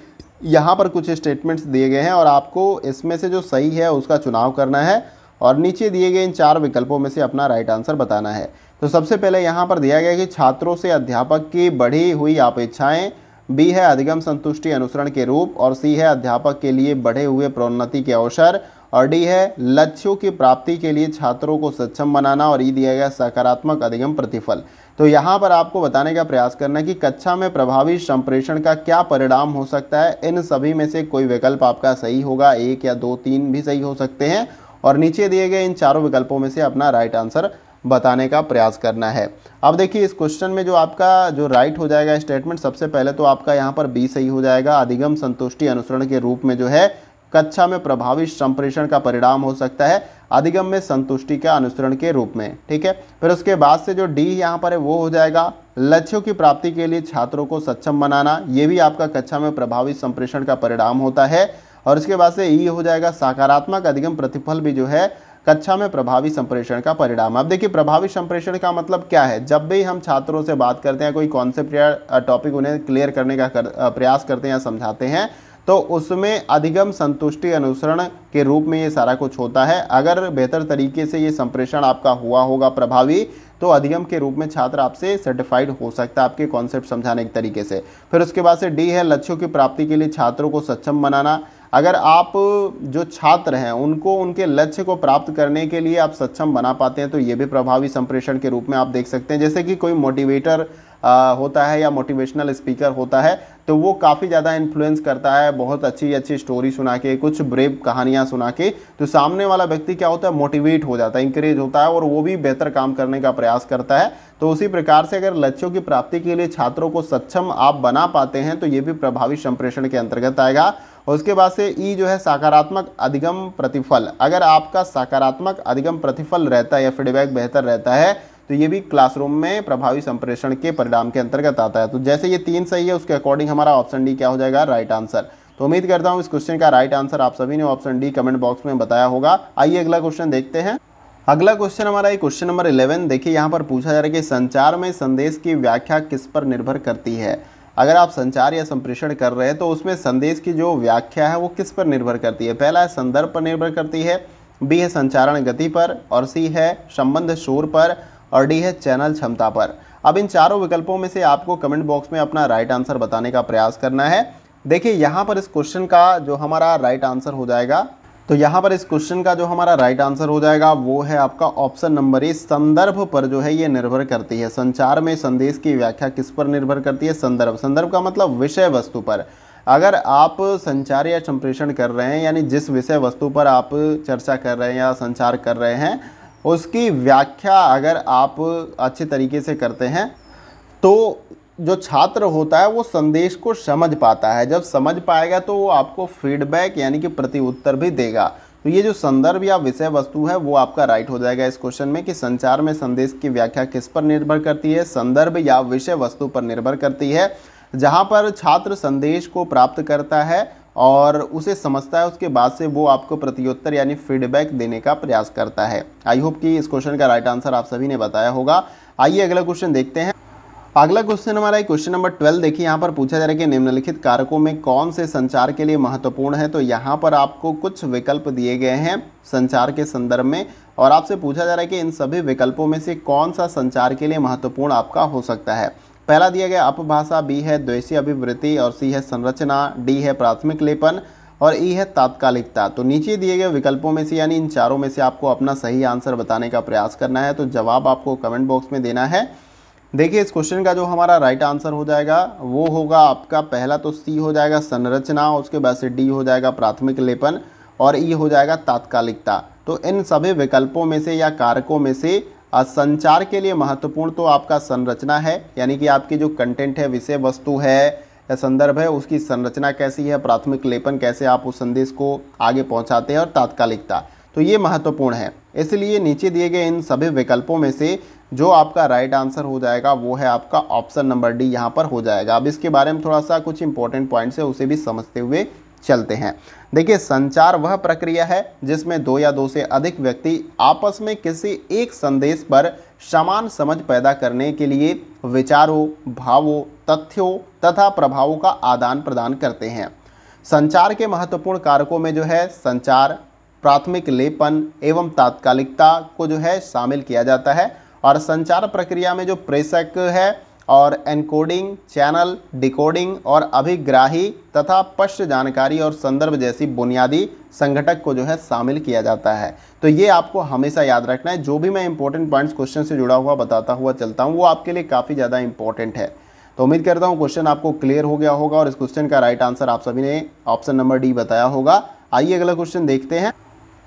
यहाँ पर कुछ स्टेटमेंट्स दिए गए हैं और आपको इसमें से जो सही है उसका चुनाव करना है और नीचे दिए गए इन 4 विकल्पों में से अपना राइट आंसर बताना है। तो सबसे पहले यहाँ पर दिया गया कि छात्रों से अध्यापक की बढ़ी हुई अपेक्षाएं, बी है अधिगम संतुष्टि अनुसरण के रूप और सी है अध्यापक के लिए बढ़े हुए प्रोन्नति के अवसर और डी है लक्ष्यों की प्राप्ति के लिए छात्रों को सक्षम बनाना और ई दिया गया सकारात्मक अधिगम प्रतिफल। तो यहाँ पर आपको बताने का प्रयास करना है कि कक्षा में प्रभावी संप्रेषण का क्या परिणाम हो सकता है। इन सभी में से कोई विकल्प आपका सही होगा, 1 या 2, 3 भी सही हो सकते हैं और नीचे दिए गए इन 4 विकल्पों में से अपना राइट आंसर बताने का प्रयास करना है। अब देखिए इस क्वेश्चन में जो आपका जो राइट हो जाएगा स्टेटमेंट, सबसे पहले तो आपका यहाँ पर बी सही हो जाएगा। अधिगम संतुष्टि अनुसरण के रूप में जो है कक्षा में प्रभावी संप्रेषण का परिणाम हो सकता है अधिगम में संतुष्टि का अनुसरण के रूप में। ठीक है, फिर उसके बाद से जो डी यहाँ पर है वो हो जाएगा लक्ष्यों की प्राप्ति के लिए छात्रों को सक्षम बनाना, ये भी आपका कक्षा में प्रभावी संप्रेषण का परिणाम होता है। और इसके बाद से ई हो जाएगा सकारात्मक अधिगम प्रतिफल भी जो है कक्षा में प्रभावी संप्रेषण का परिणाम। अब देखिए प्रभावी संप्रेषण का मतलब क्या है, जब भी हम छात्रों से बात करते हैं, कोई कॉन्सेप्ट या टॉपिक उन्हें क्लियर करने का प्रयास करते हैं या समझाते हैं, तो उसमें अधिगम संतुष्टि अनुसरण के रूप में ये सारा कुछ होता है। अगर बेहतर तरीके से ये संप्रेषण आपका हुआ होगा प्रभावी, तो अधिगम के रूप में छात्र आपसे सर्टिफाइड हो सकता है आपके कॉन्सेप्ट समझाने के तरीके से। फिर उसके बाद से डी है लक्ष्यों की प्राप्ति के लिए छात्रों को सक्षम बनाना। अगर आप जो छात्र हैं उनको उनके लक्ष्य को प्राप्त करने के लिए आप सक्षम बना पाते हैं, तो ये भी प्रभावी संप्रेषण के रूप में आप देख सकते हैं। जैसे कि कोई मोटिवेटर होता है या मोटिवेशनल स्पीकर होता है, तो वो काफ़ी ज़्यादा इन्फ्लुएंस करता है, बहुत अच्छी अच्छी स्टोरी सुना के, कुछ ब्रेव कहानियाँ सुना के, तो सामने वाला व्यक्ति क्या होता है, मोटिवेट हो जाता है, इंकरेज होता है और वो भी बेहतर काम करने का प्रयास करता है। तो उसी प्रकार से अगर लक्ष्यों की प्राप्ति के लिए छात्रों को सक्षम आप बना पाते हैं, तो ये भी प्रभावी संप्रेषण के अंतर्गत आएगा। और उसके बाद से ई जो है सकारात्मक अधिगम प्रतिफल। अगर आपका सकारात्मक अधिगम प्रतिफल रहता है या फीडबैक बेहतर रहता है, तो ये भी क्लासरूम में प्रभावी संप्रेषण के परिणाम के अंतर्गत आता है। तो जैसे ये 3 सही है, उसके अकॉर्डिंग हमारा ऑप्शन डी क्या हो जाएगा, राइट आंसर। तो उम्मीद करता हूँ इस क्वेश्चन का राइट आंसर आप सभी ने ऑप्शन डी कमेंट बॉक्स में बताया होगा। आइए अगला क्वेश्चन देखते हैं। अगला क्वेश्चन हमारा ये क्वेश्चन नंबर 11। देखिए यहाँ पर पूछा जा रहा है कि संचार में संदेश की व्याख्या किस पर निर्भर करती है। अगर आप संचार या संप्रेषण कर रहे हैं तो उसमें संदेश की जो व्याख्या है वो किस पर निर्भर करती है। पहला है संदर्भ पर निर्भर करती है, बी है संचारण गति पर, और सी है संबंध शोर पर, और डी है चैनल क्षमता पर। अब इन चारों विकल्पों में से आपको कमेंट बॉक्स में अपना राइट आंसर बताने का प्रयास करना है। देखिए यहाँ पर इस क्वेश्चन का जो हमारा राइट आंसर हो जाएगा, तो यहाँ पर इस क्वेश्चन का जो हमारा राइट आंसर हो जाएगा वो है आपका ऑप्शन नंबर ए, संदर्भ पर जो है ये निर्भर करती है। संचार में संदेश की व्याख्या किस पर निर्भर करती है, संदर्भ। संदर्भ का मतलब विषय वस्तु पर। अगर आप संचार या संप्रेषण कर रहे हैं, यानी जिस विषय वस्तु पर आप चर्चा कर रहे हैं या संचार कर रहे हैं, उसकी व्याख्या अगर आप अच्छे तरीके से करते हैं, तो जो छात्र होता है वो संदेश को समझ पाता है। जब समझ पाएगा तो वो आपको फीडबैक यानी कि प्रति उत्तर भी देगा। तो ये जो संदर्भ या विषय वस्तु है वो आपका राइट हो जाएगा इस क्वेश्चन में, कि संचार में संदेश की व्याख्या किस पर निर्भर करती है, संदर्भ या विषय वस्तु पर निर्भर करती है। जहाँ पर छात्र संदेश को प्राप्त करता है और उसे समझता है, उसके बाद से वो आपको प्रत्युत्तर यानी फीडबैक देने का प्रयास करता है। आई होप कि इस क्वेश्चन का राइट आंसर आप सभी ने बताया होगा। आइए अगला क्वेश्चन देखते हैं। अगला क्वेश्चन हमारा क्वेश्चन नंबर 12। देखिए यहाँ पर पूछा जा रहा है कि निम्नलिखित कारकों में कौन से संचार के लिए महत्वपूर्ण है। तो यहाँ पर आपको कुछ विकल्प दिए गए हैं संचार के संदर्भ में, और आपसे पूछा जा रहा है कि इन सभी विकल्पों में से कौन सा संचार के लिए महत्वपूर्ण आपका हो सकता है। पहला दिया गया अपभाषा, बी है द्वेषी अभिवृत्ति, और सी है संरचना, डी है प्राथमिक लेपन, और ई है तात्कालिकता। तो नीचे दिए गए विकल्पों में से यानी इन चारों में से आपको अपना सही आंसर बताने का प्रयास करना है। तो जवाब आपको कमेंट बॉक्स में देना है। देखिए इस क्वेश्चन का जो हमारा राइट आंसर हो जाएगा वो होगा आपका पहला तो सी हो जाएगा संरचना, उसके बाद से डी हो जाएगा प्राथमिक लेपन, और ई हो जाएगा तात्कालिकता। तो इन सभी विकल्पों में से या कारकों में से संचार के लिए महत्वपूर्ण तो आपका संरचना है, यानी कि आपकी जो कंटेंट है, विषय वस्तु है या संदर्भ है, उसकी संरचना कैसी है, प्राथमिक लेपन कैसे आप उस संदेश को आगे पहुंचाते हैं, और तात्कालिकता, तो ये महत्वपूर्ण है। इसलिए नीचे दिए गए इन सभी विकल्पों में से जो आपका राइट आंसर हो जाएगा वो है आपका ऑप्शन नंबर डी यहाँ पर हो जाएगा। अब इसके बारे में थोड़ा सा कुछ इंपॉर्टेंट पॉइंट्स है उसे भी समझते हुए चलते हैं। देखिए संचार वह प्रक्रिया है जिसमें दो या दो से अधिक व्यक्ति आपस में किसी एक संदेश पर समान समझ पैदा करने के लिए विचारों, भावों, तथ्यों तथा प्रभावों का आदान प्रदान करते हैं। संचार के महत्वपूर्ण कारकों में जो है संचार, प्राथमिक लेपन एवं तात्कालिकता को जो है शामिल किया जाता है, और संचार प्रक्रिया में जो प्रेषक है और एनकोडिंग, चैनल, डिकोडिंग और अभिग्राही तथा पश्च जानकारी और संदर्भ जैसी बुनियादी संघटक को जो है शामिल किया जाता है। तो ये आपको हमेशा याद रखना है। जो भी मैं इंपॉर्टेंट पॉइंट्स क्वेश्चन से जुड़ा हुआ बताता हुआ चलता हूँ वो आपके लिए काफ़ी ज़्यादा इंपॉर्टेंट है। तो उम्मीद करता हूँ क्वेश्चन आपको क्लियर हो गया होगा और इस क्वेश्चन का राइट आंसर आप सभी ने ऑप्शन नंबर डी बताया होगा। आइए अगला क्वेश्चन देखते हैं।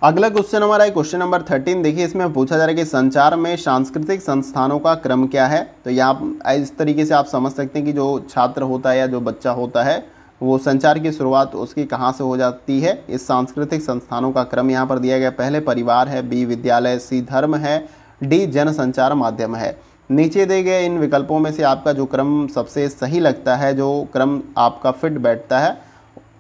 अगला क्वेश्चन हमारा है क्वेश्चन नंबर 13। देखिए इसमें पूछा जा रहा है कि संचार में सांस्कृतिक संस्थानों का क्रम क्या है। तो यहाँ इस तरीके से आप समझ सकते हैं कि जो छात्र होता है या जो बच्चा होता है वो संचार की शुरुआत उसकी कहाँ से हो जाती है। इस सांस्कृतिक संस्थानों का क्रम यहाँ पर दिया गया, पहले परिवार है, बी विद्यालय, सी धर्म है, डी जनसंचार माध्यम है। नीचे दिए गए इन विकल्पों में से आपका जो क्रम सबसे सही लगता है, जो क्रम आपका फिट बैठता है,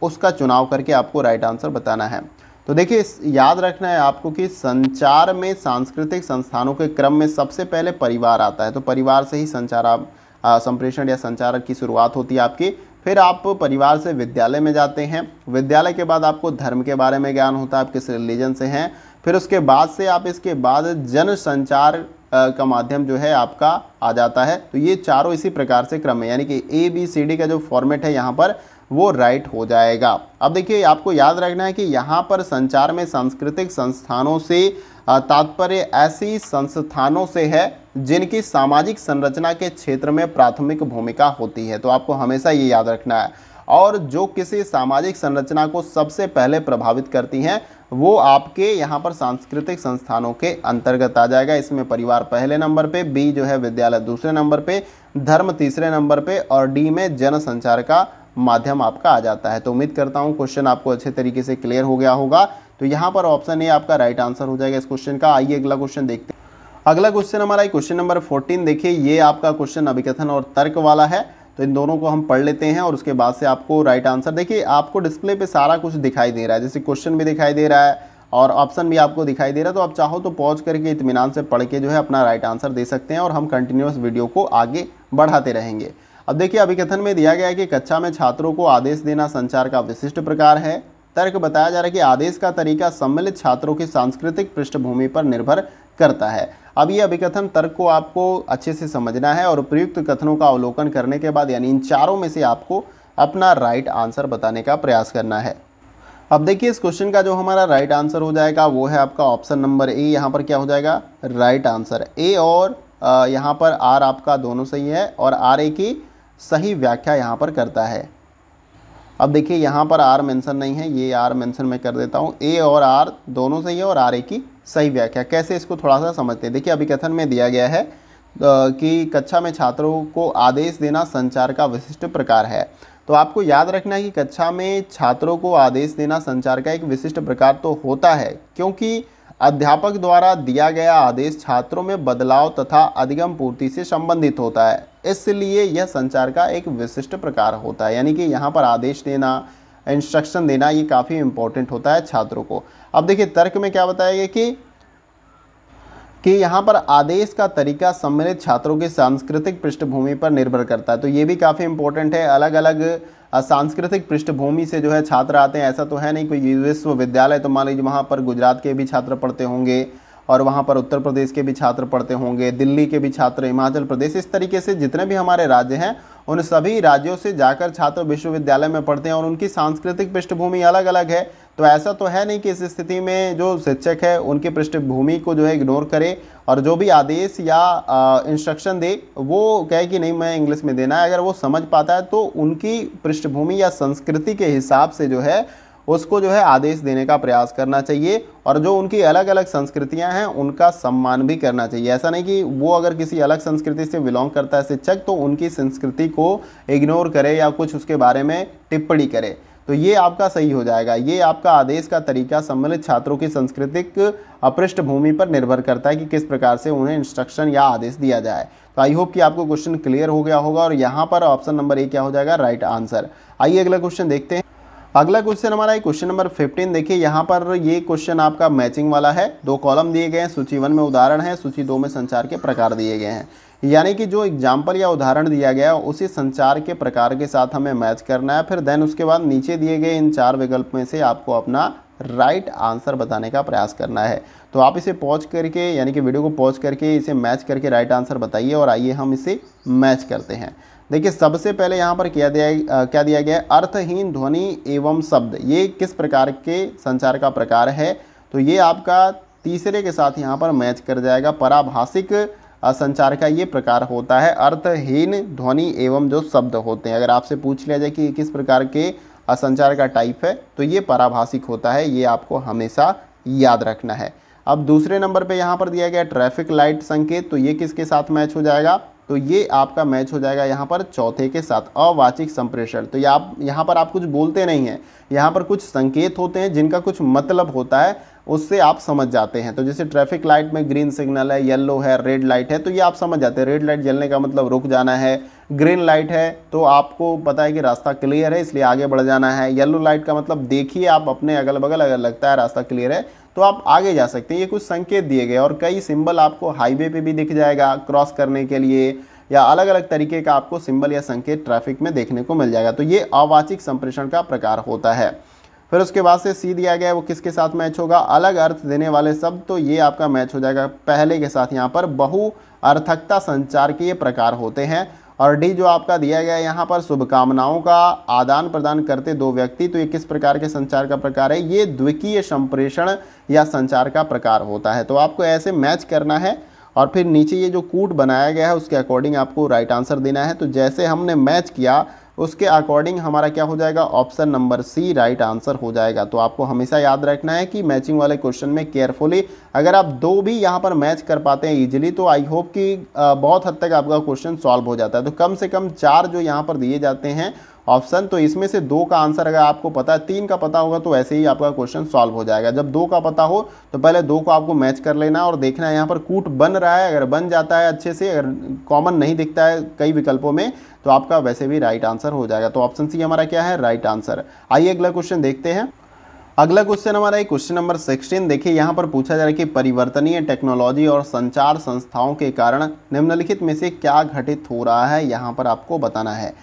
उसका चुनाव करके आपको राइट आंसर बताना है। तो देखिए याद रखना है आपको कि संचार में सांस्कृतिक संस्थानों के क्रम में सबसे पहले परिवार आता है। तो परिवार से ही संचार संप्रेषण या संचार की शुरुआत होती है आपकी। फिर आप परिवार से विद्यालय में जाते हैं, विद्यालय के बाद आपको धर्म के बारे में ज्ञान होता है, आप किस रिलीजन से हैं। फिर उसके बाद से आप इसके बाद जन संचार का माध्यम जो है आपका आ जाता है। तो ये चारों इसी प्रकार से क्रम है, यानी कि ABCD का जो फॉर्मेट है यहाँ पर वो राइट हो जाएगा। अब देखिए आपको याद रखना है कि यहाँ पर संचार में सांस्कृतिक संस्थानों से तात्पर्य ऐसी संस्थानों से है जिनकी सामाजिक संरचना के क्षेत्र में प्राथमिक भूमिका होती है। तो आपको हमेशा ये याद रखना है, और जो किसी सामाजिक संरचना को सबसे पहले प्रभावित करती हैं वो आपके यहाँ पर सांस्कृतिक संस्थानों के अंतर्गत आ जाएगा। इसमें परिवार पहले नंबर पे, बी जो है विद्यालय दूसरे नंबर पे, धर्म तीसरे नंबर पे, और डी में जनसंचार का माध्यम आपका आ जाता है। तो उम्मीद करता हूँ क्वेश्चन आपको अच्छे तरीके से क्लियर हो गया होगा। तो यहाँ पर ऑप्शन ए आपका राइट आंसर हो जाएगा इस क्वेश्चन का। आइए अगला क्वेश्चन देखते हैं। अगला क्वेश्चन हमारा क्वेश्चन नंबर 14। देखिए ये आपका क्वेश्चन अभिकथन और तर्क वाला है। तो इन दोनों को हम पढ़ लेते हैं और उसके बाद से आपको राइट आंसर, देखिए आपको डिस्प्ले पे सारा कुछ दिखाई दे रहा है, जैसे क्वेश्चन भी दिखाई दे रहा है और ऑप्शन भी आपको दिखाई दे रहा है। तो आप चाहो तो पॉज करके इत्मीनान से पढ़ के जो है अपना राइट आंसर दे सकते हैं और हम कंटिन्यूअस वीडियो को आगे बढ़ाते रहेंगे। अब देखिए अभिकथन में दिया गया है कि कक्षा में छात्रों को आदेश देना संचार का विशिष्ट प्रकार है। तर्क बताया जा रहा है कि आदेश का तरीका सम्मिलित छात्रों की सांस्कृतिक पृष्ठभूमि पर निर्भर करता है। अब ये अभिकथन तर्क को आपको अच्छे से समझना है और उपयुक्त कथनों का अवलोकन करने के बाद यानी इन चारों में से आपको अपना राइट आंसर बताने का प्रयास करना है। अब देखिए इस क्वेश्चन का जो हमारा राइट आंसर हो जाएगा वो है आपका ऑप्शन नंबर ए। यहाँ पर क्या हो जाएगा राइट आंसर, ए और यहाँ पर आर आपका दोनों सही है और आर ए की सही व्याख्या यहाँ पर करता है। अब देखिए यहाँ पर आर मेंशन नहीं है, ये आर मेंशन मैं कर देता हूँ। ए और आर दोनों सही है और आर ए की सही व्याख्या। कैसे इसको थोड़ा सा समझते हैं। देखिए अभिकथन में दिया गया है कि कक्षा में छात्रों को आदेश देना संचार का विशिष्ट प्रकार है। तो आपको याद रखना है कि कक्षा में छात्रों को आदेश देना संचार का एक विशिष्ट प्रकार तो होता है, क्योंकि अध्यापक द्वारा दिया गया आदेश छात्रों में बदलाव तथा अधिगम पूर्ति से संबंधित होता है, इसलिए यह संचार का एक विशिष्ट प्रकार होता है। यानी कि यहाँ पर आदेश देना, इंस्ट्रक्शन देना, ये काफ़ी इंपॉर्टेंट होता है छात्रों को। अब देखिए तर्क में क्या बताया गया कि यहाँ पर आदेश का तरीका सम्मिलित छात्रों की सांस्कृतिक पृष्ठभूमि पर निर्भर करता है। तो ये भी काफ़ी इंपॉर्टेंट है। अलग अलग सांस्कृतिक पृष्ठभूमि से जो है छात्र आते हैं, ऐसा तो है नहीं कोई विश्वविद्यालय, तो मान लीजिए वहाँ पर गुजरात के भी छात्र पढ़ते होंगे और वहाँ पर उत्तर प्रदेश के भी छात्र पढ़ते होंगे, दिल्ली के भी छात्र, हिमाचल प्रदेश, इस तरीके से जितने भी हमारे राज्य हैं उन सभी राज्यों से जाकर छात्र विश्वविद्यालय में पढ़ते हैं और उनकी सांस्कृतिक पृष्ठभूमि अलग अलग है। तो ऐसा तो है नहीं कि इस स्थिति में जो शिक्षक है उनकी पृष्ठभूमि को जो है इग्नोर करे और जो भी आदेश या इंस्ट्रक्शन दे वो कहे कि नहीं मैं इंग्लिश में देना है। अगर वो समझ पाता है तो उनकी पृष्ठभूमि या संस्कृति के हिसाब से जो है उसको जो है आदेश देने का प्रयास करना चाहिए और जो उनकी अलग अलग संस्कृतियां हैं उनका सम्मान भी करना चाहिए। ऐसा नहीं कि वो अगर किसी अलग संस्कृति से बिलोंग करता है शिक्षक तो उनकी संस्कृति को इग्नोर करे या कुछ उसके बारे में टिप्पणी करे। तो ये आपका सही हो जाएगा। ये आपका आदेश का तरीका सम्मिलित छात्रों की सांस्कृतिक पृष्ठभूमि पर निर्भर करता है कि किस प्रकार से उन्हें इंस्ट्रक्शन या आदेश दिया जाए। तो आई होप कि आपको क्वेश्चन क्लियर हो गया होगा और यहाँ पर ऑप्शन नंबर ए क्या हो जाएगा राइट आंसर। आइए अगला क्वेश्चन देखते हैं। अगला क्वेश्चन हमारा है क्वेश्चन नंबर 15। देखिए यहाँ पर ये क्वेश्चन आपका मैचिंग वाला है। दो कॉलम दिए गए हैं, सूची 1 में उदाहरण है, सूची 2 में संचार के प्रकार दिए गए हैं। यानी कि जो एग्जाम्पल या उदाहरण दिया गया है उसी संचार के प्रकार के साथ हमें मैच करना है। फिर देन उसके बाद नीचे दिए गए इन 4 विकल्प में से आपको अपना राइट आंसर बताने का प्रयास करना है। तो आप इसे पॉज करके यानी कि वीडियो को पॉज करके इसे मैच करके राइट आंसर बताइए और आइए हम इसे मैच करते हैं। देखिए सबसे पहले यहाँ पर क्या दिया गया है, अर्थहीन ध्वनि एवं शब्द। ये किस प्रकार के संचार का प्रकार है, तो ये आपका तीसरे के साथ यहाँ पर मैच कर जाएगा। पराभाषिक संचार का ये प्रकार होता है अर्थहीन ध्वनि एवं जो शब्द होते हैं। अगर आपसे पूछ लिया जाए कि किस प्रकार के संचार का टाइप है तो ये पराभाषिक होता है, ये आपको हमेशा याद रखना है। अब दूसरे नंबर पे यहाँ पर दिया गया ट्रैफिक लाइट संकेत, तो ये किसके साथ मैच हो जाएगा, तो ये आपका मैच हो जाएगा यहाँ पर चौथे के साथ, अवाचिक संप्रेषण। तो यहाँ पर आप कुछ बोलते नहीं हैं, यहाँ पर कुछ संकेत होते हैं जिनका कुछ मतलब होता है, उससे आप समझ जाते हैं। तो जैसे ट्रैफिक लाइट में ग्रीन सिग्नल है, येलो है, रेड लाइट है, तो ये आप समझ जाते हैं। रेड लाइट जलने का मतलब रुक जाना है, ग्रीन लाइट है तो आपको पता है कि रास्ता क्लियर है इसलिए आगे बढ़ जाना है, येलो लाइट का मतलब देखिए आप अपने अगल बगल, अगर लगता है रास्ता क्लियर है तो आप आगे जा सकते हैं। ये कुछ संकेत दिए गए और कई सिंबल आपको हाईवे पे भी दिख जाएगा क्रॉस करने के लिए, या अलग अलग तरीके का आपको सिंबल या संकेत ट्रैफिक में देखने को मिल जाएगा। तो ये अवाचिक संप्रेषण का प्रकार होता है। फिर उसके बाद से सी दिया गया है वो किसके साथ मैच होगा, अलग अर्थ देने वाले शब्द, तो ये आपका मैच हो जाएगा पहले के साथ। यहाँ पर बहुअर्थकता संचार के ये प्रकार होते हैं। और डी जो आपका दिया गया है यहाँ पर शुभकामनाओं का आदान प्रदान करते दो व्यक्ति, तो ये किस प्रकार के संचार का प्रकार है, ये द्विकीय संप्रेषण या संचार का प्रकार होता है। तो आपको ऐसे मैच करना है और फिर नीचे ये जो कूट बनाया गया है उसके अकॉर्डिंग आपको राइट आंसर देना है। तो जैसे हमने मैच किया उसके अकॉर्डिंग हमारा क्या हो जाएगा, option number C right answer हो जाएगा। तो आपको हमेशा याद रखना है कि मैचिंग वाले क्वेश्चन में केयरफुली, अगर आप दो भी यहाँ पर मैच कर पाते हैं इजीली, तो आई होप कि बहुत हद तक आपका क्वेश्चन सॉल्व हो जाता है। तो कम से कम 4 जो यहाँ पर दिए जाते हैं ऑप्शन, तो इसमें से 2 का आंसर अगर आपको पता है, 3 का पता होगा तो ऐसे ही आपका क्वेश्चन सॉल्व हो जाएगा। जब 2 का पता हो तो पहले 2 को आपको मैच कर लेना और देखना है यहाँ पर कूट बन रहा है, अगर बन जाता है अच्छे से, अगर कॉमन नहीं दिखता है कई विकल्पों में, तो आपका वैसे भी राइट आंसर हो जाएगा। तो ऑप्शन सी हमारा क्या है, राइट आंसर। आइए अगला क्वेश्चन देखते हैं। अगला क्वेश्चन हमारा है क्वेश्चन नंबर 16। देखिए यहाँ पर पूछा जा रहा है कि परिवर्तनीय टेक्नोलॉजी और संचार संस्थाओं के कारण निम्नलिखित में से क्या घटित हो रहा है, यहाँ पर आपको बताना है।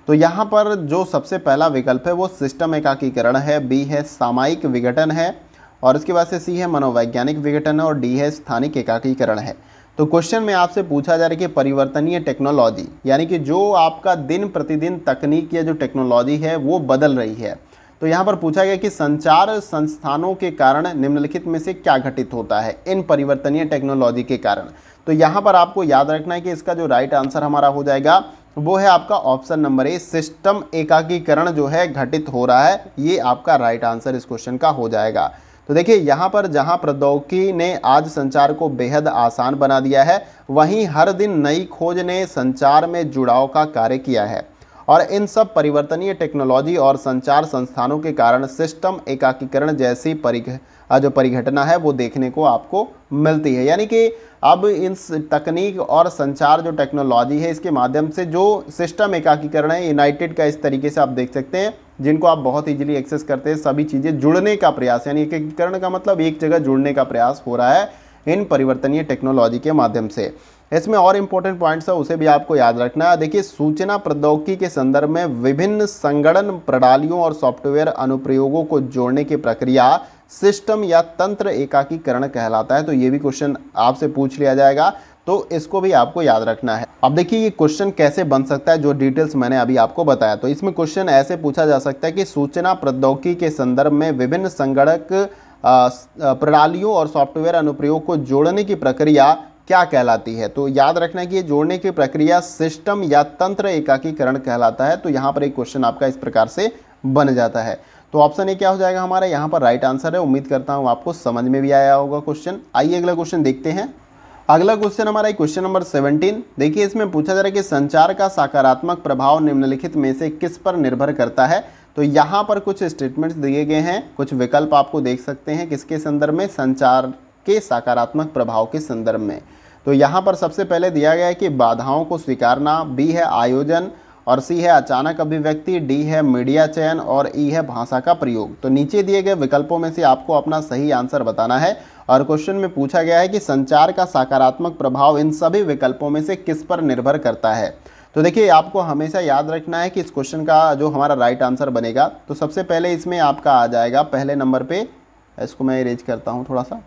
तो यहाँ पर जो सबसे पहला विकल्प है वो सिस्टम एकाकीकरण है, बी है सामायिक विघटन है, और इसके बाद से सी है मनोवैज्ञानिक विघटन है, और डी है स्थानिक एकाकीकरण है। तो क्वेश्चन में आपसे पूछा जा रहा है कि परिवर्तनीय टेक्नोलॉजी यानी कि जो आपका दिन प्रतिदिन तकनीक या जो टेक्नोलॉजी है वो बदल रही है। तो यहाँ पर पूछा गया कि संचार संस्थानों के कारण निम्नलिखित में से क्या घटित होता है इन परिवर्तनीय टेक्नोलॉजी के कारण। तो यहाँ पर आपको याद रखना है कि इसका जो राइट आंसर हमारा हो जाएगा वो है आपका ऑप्शन नंबर ए, सिस्टम एकाकीकरण जो है घटित हो रहा है, ये आपका राइट आंसर इस क्वेश्चन का हो जाएगा। तो देखिए यहाँ पर जहाँ प्रौद्योगिकी ने आज संचार को बेहद आसान बना दिया है, वहीं हर दिन नई खोज ने संचार में जुड़ाव का कार्य किया है, और इन सब परिवर्तनीय टेक्नोलॉजी और संचार संस्थानों के कारण सिस्टम एकाकीकरण जैसी जो परिघटना है वो देखने को आपको मिलती है। यानी कि अब इन तकनीक और संचार जो टेक्नोलॉजी है इसके माध्यम से जो सिस्टम एकाकीकरण है, यूनाइटेड का इस तरीके से आप देख सकते हैं, जिनको आप बहुत इजीली एक्सेस करते हैं, सभी चीज़ें जुड़ने का प्रयास, यानी एकीकरण का मतलब एक जगह जुड़ने का प्रयास हो रहा है इन परिवर्तनीय टेक्नोलॉजी के माध्यम से। इसमें और इम्पोर्टेंट पॉइंट्स है उसे भी आपको याद रखना है। देखिए सूचना प्रौद्योगिकी के संदर्भ में विभिन्न संगणन प्रणालियों और सॉफ्टवेयर अनुप्रयोगों को जोड़ने की प्रक्रिया सिस्टम या तंत्र एकाकीकरण कहलाता है। तो ये भी क्वेश्चन आपसे पूछ लिया जाएगा, तो इसको भी आपको याद रखना है। अब देखिए ये क्वेश्चन कैसे बन सकता है, जो डिटेल्स मैंने अभी आपको बताया। तो इसमें क्वेश्चन ऐसे पूछा जा सकता है कि सूचना प्रौद्योगिकी के संदर्भ में विभिन्न संगणक प्रणालियों और सॉफ्टवेयर अनुप्रयोग को जोड़ने की प्रक्रिया क्या कहलाती है। तो याद रखना है कि ये जोड़ने की प्रक्रिया सिस्टम या तंत्र एकाकीकरण कहलाता है। तो यहाँ पर एक क्वेश्चन आपका इस प्रकार से बन जाता है। तो ऑप्शन ए क्या हो जाएगा हमारा, यहाँ पर राइट आंसर है। उम्मीद करता हूँ आपको समझ में भी आया होगा क्वेश्चन। आइए अगला क्वेश्चन देखते हैं। अगला क्वेश्चन हमारा क्वेश्चन नंबर 17। देखिए इसमें पूछा जा रहा है कि संचार का सकारात्मक प्रभाव निम्नलिखित में से किस पर निर्भर करता है। तो यहाँ पर कुछ स्टेटमेंट्स दिए गए हैं, कुछ विकल्प आपको देख सकते हैं किसके संदर्भ में, संचार के सकारात्मक प्रभाव के संदर्भ में। तो यहाँ पर सबसे पहले दिया गया है कि बाधाओं को स्वीकारना, बी है आयोजन, और सी है अचानक अभिव्यक्ति, डी है मीडिया चयन, और ई है भाषा का प्रयोग। तो नीचे दिए गए विकल्पों में से आपको अपना सही आंसर बताना है, और क्वेश्चन में पूछा गया है कि संचार का सकारात्मक प्रभाव इन सभी विकल्पों में से किस पर निर्भर करता है। तो देखिए आपको हमेशा याद रखना है कि इस क्वेश्चन का जो हमारा राइट आंसर बनेगा, तो सबसे पहले इसमें आपका आ जाएगा पहले नंबर पे, इसको मैं इरेज करता हूँ थोड़ा सा,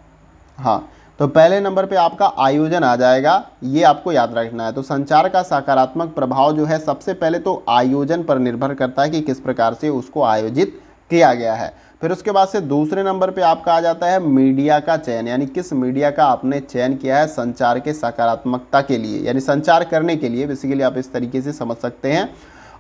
हाँ, तो पहले नंबर पे आपका आयोजन आ जाएगा, ये आपको याद रखना है। तो संचार का सकारात्मक प्रभाव जो है सबसे पहले तो आयोजन पर निर्भर करता है कि किस प्रकार से उसको आयोजित किया गया है। फिर उसके बाद से दूसरे नंबर पे आपका आ जाता है मीडिया का चयन, यानी किस मीडिया का आपने चयन किया है संचार के सकारात्मकता के लिए, यानी संचार करने के लिए, बेसिकली आप इस तरीके से समझ सकते हैं।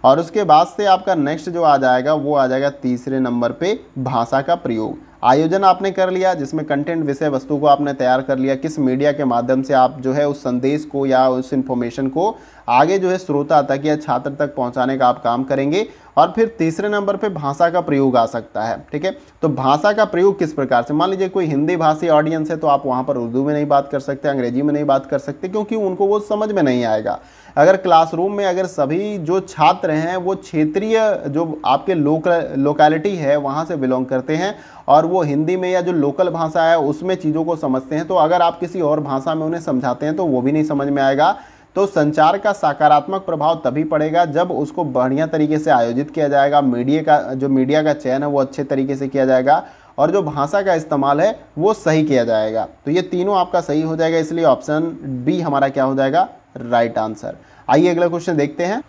और उसके बाद से आपका नेक्स्ट जो आ जाएगा वो आ जाएगा तीसरे नंबर पे भाषा का प्रयोग। आयोजन आपने कर लिया, जिसमें कंटेंट विषय वस्तु को आपने तैयार कर लिया, किस मीडिया के माध्यम से आप जो है उस संदेश को या उस इन्फॉर्मेशन को आगे जो है श्रोता तक या छात्र तक पहुंचाने का आप काम करेंगे। और फिर तीसरे नंबर पे भाषा का प्रयोग आ सकता है। ठीक है, तो भाषा का प्रयोग किस प्रकार से, मान लीजिए कोई हिंदी भाषी ऑडियंस है तो आप वहां पर उर्दू में नहीं बात कर सकते, अंग्रेजी में नहीं बात कर सकते, क्योंकि उनको वो समझ में नहीं आएगा। अगर क्लासरूम में अगर सभी जो छात्र हैं वो क्षेत्रीय जो आपके लोकेलिटी है वहाँ से बिलोंग करते हैं और वो हिंदी में या जो लोकल भाषा है उसमें चीज़ों को समझते हैं, तो अगर आप किसी और भाषा में उन्हें समझाते हैं तो वो भी नहीं समझ में आएगा। तो संचार का सकारात्मक प्रभाव तभी पड़ेगा जब उसको बढ़िया तरीके से आयोजित किया जाएगा, मीडिया का चयन है वो अच्छे तरीके से किया जाएगा और जो भाषा का इस्तेमाल है वो सही किया जाएगा। तो ये तीनों आपका सही हो जाएगा, इसलिए ऑप्शन बी हमारा क्या हो जाएगा, राइट आंसर। आइए अगला क्वेश्चन देखते हैं।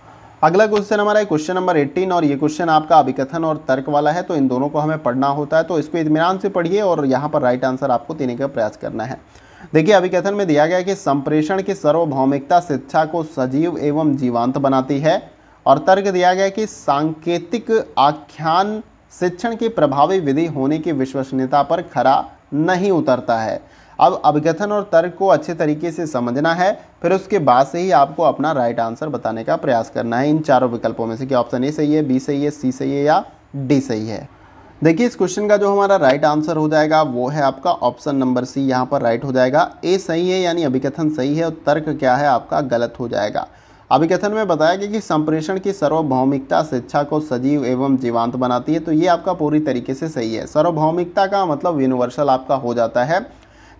अगला क्वेश्चन हमारा है क्वेश्चन नंबर 18 और ये क्वेश्चन आपका अभिकथन और तर्क वाला है, तो इन दोनों को हमें पढ़ना होता है, तो इसको इत्मीनान से पढ़िए और यहाँ पर राइट आंसर आपको देने का प्रयास करना है। देखिए अभिकथन में दिया गया है कि संप्रेषण की सार्वभौमिकता शिक्षा को सजीव एवं जीवांत बनाती है, और तर्क दिया गया है कि सांकेतिक आख्यान शिक्षण की प्रभावी विधि होने की विश्वसनीयता पर खरा नहीं उतरता है। अब अभिकथन और तर्क को अच्छे तरीके से समझना है, फिर उसके बाद से ही आपको अपना राइट आंसर बताने का प्रयास करना है इन चारों विकल्पों में से कि ऑप्शन ए सही है, बी सही है, सी सही है या डी सही है। देखिए इस क्वेश्चन का जो हमारा राइट आंसर हो जाएगा वो है आपका ऑप्शन नंबर सी, यहाँ पर राइट हो जाएगा। ए सही है यानी अभिकथन सही है और तर्क क्या है आपका गलत हो जाएगा। अभिकथन में बताया गया कि संप्रेषण की सार्वभौमिकता शिक्षा को सजीव एवं जीवांत बनाती है, तो ये आपका पूरी तरीके से सही है। सार्वभौमिकता का मतलब यूनिवर्सल आपका हो जाता है,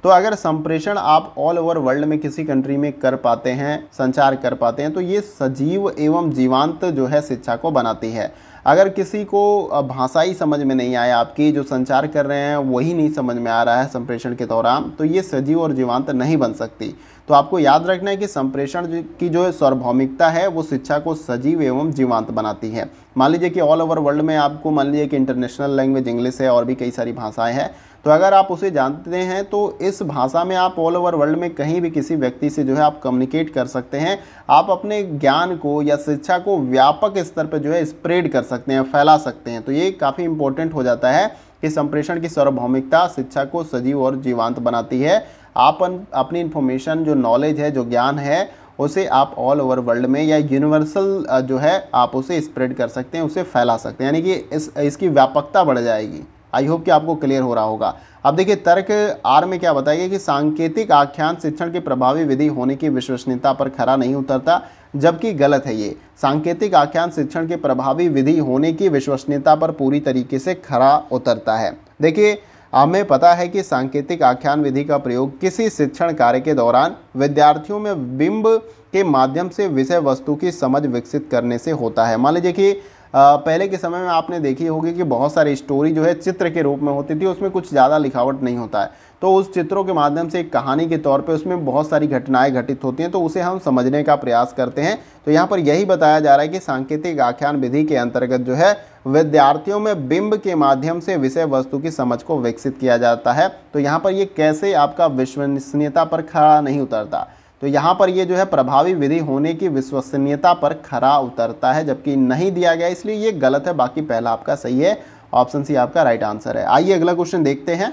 तो अगर संप्रेषण आप ऑल ओवर वर्ल्ड में किसी कंट्री में कर पाते हैं, संचार कर पाते हैं, तो ये सजीव एवं जीवांत जो है शिक्षा को बनाती है। अगर किसी को भाषा ही समझ में नहीं आया, आपकी जो संचार कर रहे हैं वही नहीं समझ में आ रहा है संप्रेषण के दौरान, तो ये सजीव और जीवांत नहीं बन सकती। तो आपको याद रखना है कि संप्रेषण की जो सार्वभौमिकता है वो शिक्षा को सजीव एवं जीवांत बनाती है। मान लीजिए कि ऑल ओवर वर्ल्ड में आपको मान लीजिए कि इंटरनेशनल लैंग्वेज इंग्लिश है और भी कई सारी भाषाएं हैं, तो अगर आप उसे जानते हैं तो इस भाषा में आप ऑल ओवर वर्ल्ड में कहीं भी किसी व्यक्ति से जो है आप कम्युनिकेट कर सकते हैं, आप अपने ज्ञान को या शिक्षा को व्यापक स्तर पर जो है स्प्रेड कर सकते हैं, फैला सकते हैं। तो ये काफ़ी इंपॉर्टेंट हो जाता है कि संप्रेषण की सार्वभौमिकता शिक्षा को सजीव और जीवांत बनाती है। आप अपनी इन्फॉर्मेशन जो नॉलेज है, जो ज्ञान है, उसे आप ऑल ओवर वर्ल्ड में या यूनिवर्सल जो है आप उसे स्प्रेड कर सकते हैं, उसे फैला सकते हैं, यानी कि इसकी व्यापकता बढ़ जाएगी। आई होप कि आपको क्लियर हो रहा होगा। अब देखिए तर्क आर में क्या बताइए कि सांकेतिक आख्यान शिक्षण की प्रभावी विधि होने की विश्वसनीयता पर खरा नहीं उतरता, जबकि गलत है। ये सांकेतिक आख्यान शिक्षण की प्रभावी विधि होने की विश्वसनीयता पर पूरी तरीके से खरा उतरता है। देखिए हमें पता है कि सांकेतिक आख्यान विधि का प्रयोग किसी शिक्षण कार्य के दौरान विद्यार्थियों में बिंब के माध्यम से विषय वस्तु की समझ विकसित करने से होता है। मान लीजिए कि पहले के समय में आपने देखी होगी कि बहुत सारी स्टोरी जो है चित्र के रूप में होती थी, उसमें कुछ ज़्यादा लिखावट नहीं होता है, तो उस चित्रों के माध्यम से एक कहानी के तौर पे उसमें बहुत सारी घटनाएं घटित होती हैं, तो उसे हम समझने का प्रयास करते हैं। तो यहाँ पर यही बताया जा रहा है कि सांकेतिक आख्यान विधि के अंतर्गत जो है विद्यार्थियों में बिंब के माध्यम से विषय वस्तु की समझ को विकसित किया जाता है। तो यहाँ पर ये कैसे आपका विश्वसनीयता पर खरा नहीं उतरता, तो यहाँ पर ये जो है प्रभावी विधि होने की विश्वसनीयता पर खरा उतरता है, जबकि नहीं दिया गया, इसलिए ये गलत है। बाकी पहला आपका सही है, ऑप्शन सी आपका राइट आंसर है। आइए अगला क्वेश्चन देखते हैं।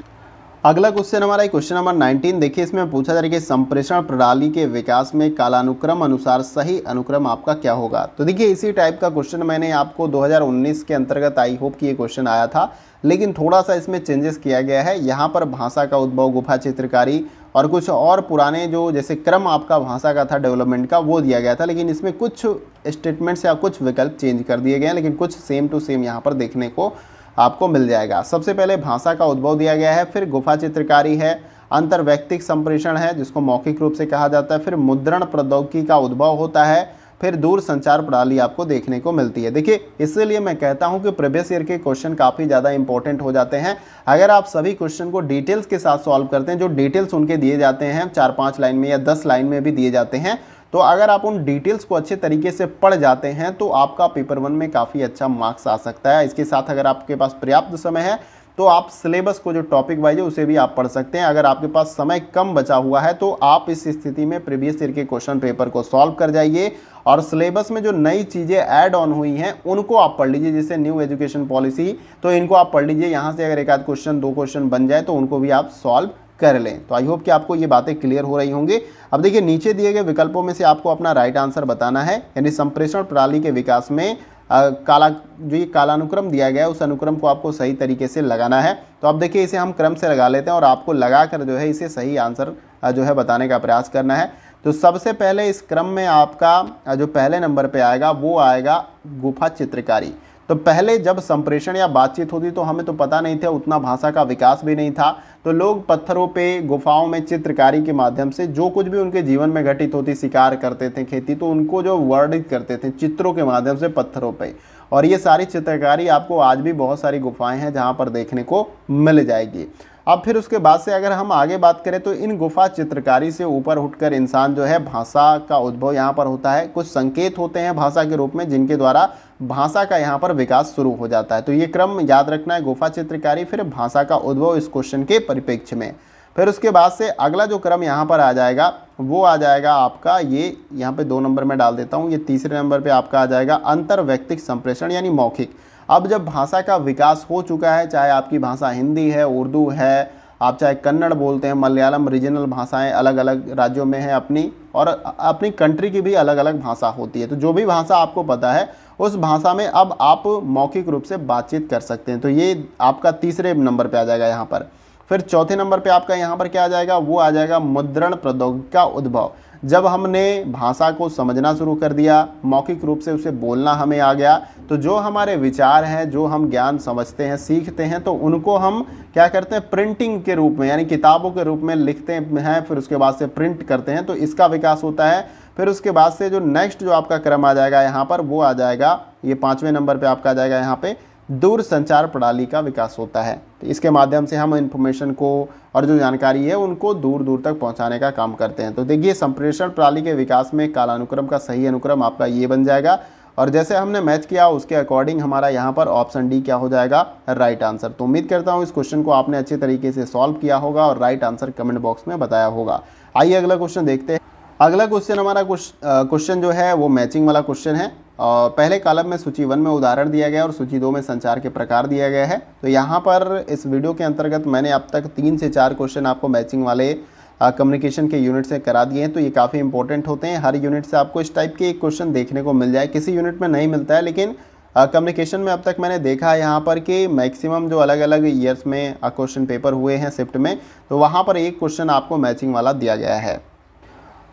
अगला क्वेश्चन हमारा क्वेश्चन नंबर 19। देखिए इसमें पूछा जा रहा है कि संप्रेषण प्रणाली के विकास में कालानुक्रम अनुसार सही अनुक्रम आपका क्या होगा। तो देखिए इसी टाइप का क्वेश्चन मैंने आपको 2019 के अंतर्गत आई होप कि ये क्वेश्चन आया था, लेकिन थोड़ा सा इसमें चेंजेस किया गया है। यहाँ पर भाषा का उद्भव, गुफा चित्रकारी और कुछ और पुराने जो जैसे क्रम आपका भाषा का था डेवलपमेंट का, वो दिया गया था, लेकिन इसमें कुछ स्टेटमेंट्स या कुछ विकल्प चेंज कर दिए गए हैं, लेकिन कुछ सेम टू सेम यहाँ पर देखने को आपको मिल जाएगा। सबसे पहले भाषा का उद्भव दिया गया है, फिर गुफा चित्रकारी है, अंतर्वैयक्तिक संप्रेषण है जिसको मौखिक रूप से कहा जाता है, फिर मुद्रण प्रौद्योगिकी का उद्भव होता है, फिर दूर संचार प्रणाली आपको देखने को मिलती है। देखिए इसलिए मैं कहता हूं कि प्रीवियस ईयर के क्वेश्चन काफ़ी ज़्यादा इंपॉर्टेंट हो जाते हैं अगर आप सभी क्वेश्चन को डिटेल्स के साथ सॉल्व करते हैं। जो डिटेल्स उनके दिए जाते हैं 4-5 लाइन में या 10 लाइन में भी दिए जाते हैं, तो अगर आप उन डिटेल्स को अच्छे तरीके से पढ़ जाते हैं तो आपका पेपर 1 में काफ़ी अच्छा मार्क्स आ सकता है। इसके साथ अगर आपके पास पर्याप्त समय है तो आप सिलेबस को जो टॉपिक वाइज है उसे भी आप पढ़ सकते हैं। अगर आपके पास समय कम बचा हुआ है तो आप इस स्थिति में प्रीवियस ईयर के क्वेश्चन पेपर को सॉल्व कर जाइए और सिलेबस में जो नई चीज़ें ऐड ऑन हुई हैं उनको आप पढ़ लीजिए, जैसे न्यू एजुकेशन पॉलिसी, तो इनको आप पढ़ लीजिए। यहाँ से अगर एक आध क्वेश्चन, 2 क्वेश्चन बन जाए तो उनको भी आप सॉल्व कर लें। तो आई होप कि आपको ये बातें क्लियर हो रही होंगी। अब देखिए, नीचे दिए गए विकल्पों में से आपको अपना राइट आंसर बताना है, यानी संप्रेषण प्रणाली के विकास में जो ये कालानुक्रम दिया गया है उस अनुक्रम को आपको सही तरीके से लगाना है। तो अब देखिए, इसे हम क्रम से लगा लेते हैं और आपको लगाकर जो है इसे सही आंसर जो है बताने का प्रयास करना है। तो सबसे पहले इस क्रम में आपका जो पहले नंबर पे आएगा वो आएगा गुफा चित्रकारी। तो पहले जब संप्रेषण या बातचीत होती तो हमें तो पता नहीं था, उतना भाषा का विकास भी नहीं था, तो लोग पत्थरों पे, गुफाओं में चित्रकारी के माध्यम से जो कुछ भी उनके जीवन में घटित होती, शिकार करते थे, खेती, तो उनको जो वर्णित करते थे चित्रों के माध्यम से पत्थरों पे। और ये सारी चित्रकारी आपको आज भी बहुत सारी गुफाएं हैं जहाँ पर देखने को मिल जाएगी। अब फिर उसके बाद से अगर हम आगे बात करें तो इन गुफा चित्रकारी से ऊपर उठकर इंसान जो है भाषा का उद्भव यहाँ पर होता है। कुछ संकेत होते हैं भाषा के रूप में जिनके द्वारा भाषा का यहाँ पर विकास शुरू हो जाता है। तो ये क्रम याद रखना है, गुफा चित्रकारी, फिर भाषा का उद्भव इस क्वेश्चन के परिप्रेक्ष्य में। फिर उसके बाद से अगला जो क्रम यहाँ पर आ जाएगा वो आ जाएगा आपका, ये यहाँ पे 2 नंबर में डाल देता हूँ, ये तीसरे नंबर पे आपका आ जाएगा अंतर्वैयक्तिक संप्रेषण यानी मौखिक। अब जब भाषा का विकास हो चुका है, चाहे आपकी भाषा हिंदी है, उर्दू है, आप चाहे कन्नड़ बोलते हैं, मलयालम, रीजनल भाषाएं अलग अलग राज्यों में है अपनी, और अपनी कंट्री की भी अलग अलग भाषा होती है। तो जो भी भाषा आपको पता है उस भाषा में अब आप मौखिक रूप से बातचीत कर सकते हैं। तो ये आपका तीसरे नंबर पे आ जाएगा यहाँ पर। फिर चौथे नंबर पे आपका यहाँ पर क्या आ जाएगा, वो आ जाएगा मुद्रण प्रौद्योगिकी का उद्भव। जब हमने भाषा को समझना शुरू कर दिया, मौखिक रूप से उसे बोलना हमें आ गया, तो जो हमारे विचार हैं, जो हम ज्ञान समझते हैं, सीखते हैं, तो उनको हम क्या करते हैं, प्रिंटिंग के रूप में यानी किताबों के रूप में लिखते हैं, फिर उसके बाद से प्रिंट करते हैं, तो इसका विकास होता है। फिर उसके बाद से जो नेक्स्ट जो आपका क्रम आ जाएगा यहाँ पर वो आ जाएगा, ये 5वें नंबर पर आपका आ जाएगा यहाँ पे दूर संचार प्रणाली का विकास होता है। तो इसके माध्यम से हम इन्फॉर्मेशन को और जो जानकारी है उनको दूर दूर तक पहुंचाने का काम करते हैं। तो देखिए, संप्रेषण प्रणाली के विकास में कालानुक्रम का सही अनुक्रम आपका ये बन जाएगा, और जैसे हमने मैच किया उसके अकॉर्डिंग हमारा यहाँ पर ऑप्शन डी क्या हो जाएगा, राइट आंसर। तो उम्मीद करता हूँ इस क्वेश्चन को आपने अच्छे तरीके से सॉल्व किया होगा और राइट आंसर कमेंट बॉक्स में बताया होगा। आइए अगला क्वेश्चन देखते हैं। अगला क्वेश्चन हमारा क्वेश्चन जो है वो मैचिंग वाला क्वेश्चन है। और पहले कॉलम में सूची 1 में उदाहरण दिया गया और सूची 2 में संचार के प्रकार दिया गया है। तो यहाँ पर इस वीडियो के अंतर्गत मैंने अब तक 3 से 4 क्वेश्चन आपको मैचिंग वाले कम्युनिकेशन के यूनिट से करा दिए हैं। तो ये काफ़ी इंपॉर्टेंट होते हैं, हर यूनिट से आपको इस टाइप के एक क्वेश्चन देखने को मिल जाए। किसी यूनिट में नहीं मिलता है, लेकिन कम्युनिकेशन में अब तक मैंने देखा है यहाँ पर कि मैक्सिमम जो अलग अलग ईयर्स में क्वेश्चन पेपर हुए हैं शिफ्ट में, तो वहाँ पर एक क्वेश्चन आपको मैचिंग वाला दिया गया है।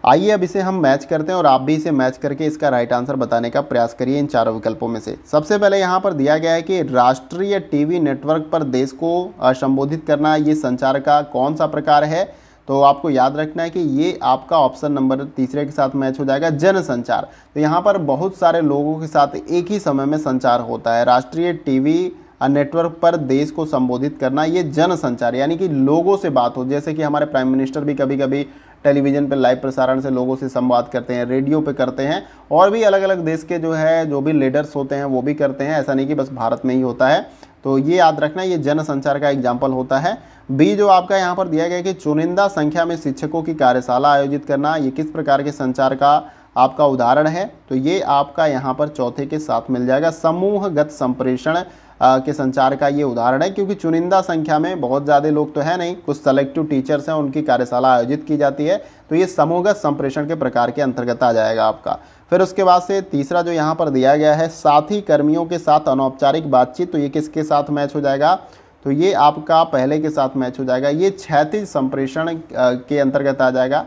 आइए अब इसे हम मैच करते हैं और आप भी इसे मैच करके इसका राइट आंसर बताने का प्रयास करिए इन चारों विकल्पों में से। सबसे पहले यहाँ पर दिया गया है कि राष्ट्रीय टीवी नेटवर्क पर देश को संबोधित करना, ये संचार का कौन सा प्रकार है। तो आपको याद रखना है कि ये आपका ऑप्शन नंबर तीसरे के साथ मैच हो जाएगा, जनसंचार। तो यहाँ पर बहुत सारे लोगों के साथ एक ही समय में संचार होता है। राष्ट्रीय टीवी नेटवर्क पर देश को संबोधित करना, ये जनसंचार यानी कि लोगों से बात हो। जैसे कि हमारे प्राइम मिनिस्टर भी कभी कभी टेलीविज़न पर लाइव प्रसारण से लोगों से संवाद करते हैं, रेडियो पे करते हैं, और भी अलग अलग देश के जो है जो भी लीडर्स होते हैं वो भी करते हैं। ऐसा नहीं कि बस भारत में ही होता है। तो ये याद रखना, ये जनसंचार का एग्जाम्पल होता है। बी जो आपका यहाँ पर दिया गया कि चुनिंदा संख्या में शिक्षकों की कार्यशाला आयोजित करना, ये किस प्रकार के संचार का आपका उदाहरण है। तो ये आपका यहाँ पर चौथे के साथ मिल जाएगा, समूहगत संप्रेषण के संचार का ये उदाहरण है। क्योंकि चुनिंदा संख्या में बहुत ज़्यादा लोग तो है नहीं, कुछ सेलेक्टिव टीचर्स हैं, उनकी कार्यशाला आयोजित की जाती है। तो ये समूहगत संप्रेषण के प्रकार के अंतर्गत आ जाएगा आपका। फिर उसके बाद से तीसरा जो यहाँ पर दिया गया है, साथी कर्मियों के साथ अनौपचारिक बातचीत, तो ये किसके साथ मैच हो जाएगा, तो ये आपका पहले के साथ मैच हो जाएगा, ये क्षैतिज संप्रेषण के अंतर्गत आ जाएगा।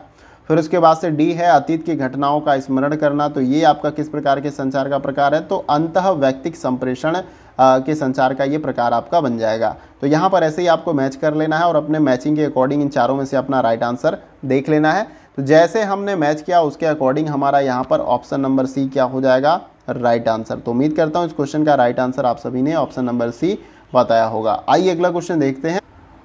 फिर उसके बाद से डी है अतीत की घटनाओं का स्मरण करना, तो ये आपका किस प्रकार के संचार का प्रकार है, तो अंतःवैयक्तिक संप्रेषण के संचार का ये प्रकार आपका बन जाएगा। तो यहाँ पर ऐसे ही आपको मैच कर लेना है और अपने मैचिंग के अकॉर्डिंग इन चारों में से अपना राइट आंसर देख लेना है। तो जैसे हमने मैच किया उसके अकॉर्डिंग हमारा यहाँ पर ऑप्शन नंबर सी क्या हो जाएगा, राइट आंसर। तो उम्मीद करता हूँ इस क्वेश्चन का राइट आंसर आप सभी ने ऑप्शन नंबर सी बताया होगा। आइए अगला क्वेश्चन देखते हैं।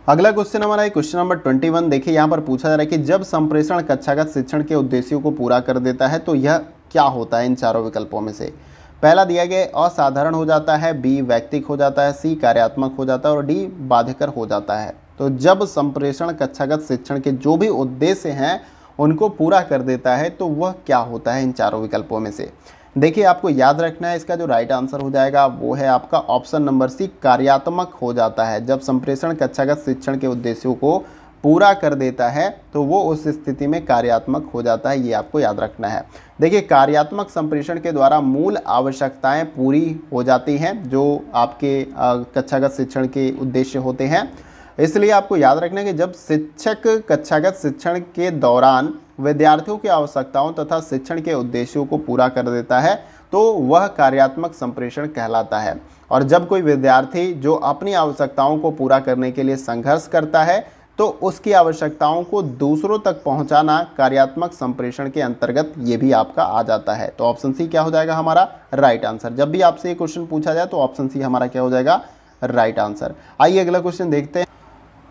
अगला क्वेश्चन हमारा है क्वेश्चन नंबर 21। देखिए यहाँ पर पूछा जा रहा है कि जब संप्रेषण कक्षागत शिक्षण के उद्देश्यों को पूरा कर देता है तो यह क्या होता है इन चारों विकल्पों में से। पहला दिया गया असाधारण हो जाता है, बी वैयक्तिक हो जाता है, सी कार्यात्मक हो जाता है और डी बाध्यकर हो जाता है। तो जब संप्रेषण कक्षागत शिक्षण के जो भी उद्देश्य हैं उनको पूरा कर देता है तो वह क्या होता है इन चारों विकल्पों में से। देखिए आपको याद रखना है, इसका जो राइट आंसर हो जाएगा वो है आपका ऑप्शन नंबर सी, कार्यात्मक हो जाता है। जब संप्रेषण कक्षागत शिक्षण के उद्देश्यों को पूरा कर देता है तो वो उस स्थिति में कार्यात्मक हो जाता है, ये आपको याद रखना है। देखिए कार्यात्मक संप्रेषण के द्वारा मूल आवश्यकताएं पूरी हो जाती हैं जो आपके कक्षागत शिक्षण के उद्देश्य होते हैं। इसलिए आपको याद रखना है कि जब शिक्षक कक्षागत शिक्षण के दौरान विद्यार्थियों की आवश्यकताओं तथा शिक्षण के उद्देश्यों को पूरा कर देता है तो वह कार्यात्मक संप्रेषण कहलाता है। और जब कोई विद्यार्थी जो अपनी आवश्यकताओं को पूरा करने के लिए संघर्ष करता है तो उसकी आवश्यकताओं को दूसरों तक पहुंचाना कार्यात्मक संप्रेषण के अंतर्गत ये भी आपका आ जाता है। तो ऑप्शन सी क्या हो जाएगा हमारा राइट आंसर। जब भी आपसे ये क्वेश्चन पूछा जाए तो ऑप्शन सी हमारा क्या हो जाएगा राइट आंसर। आइए अगला क्वेश्चन देखते हैं।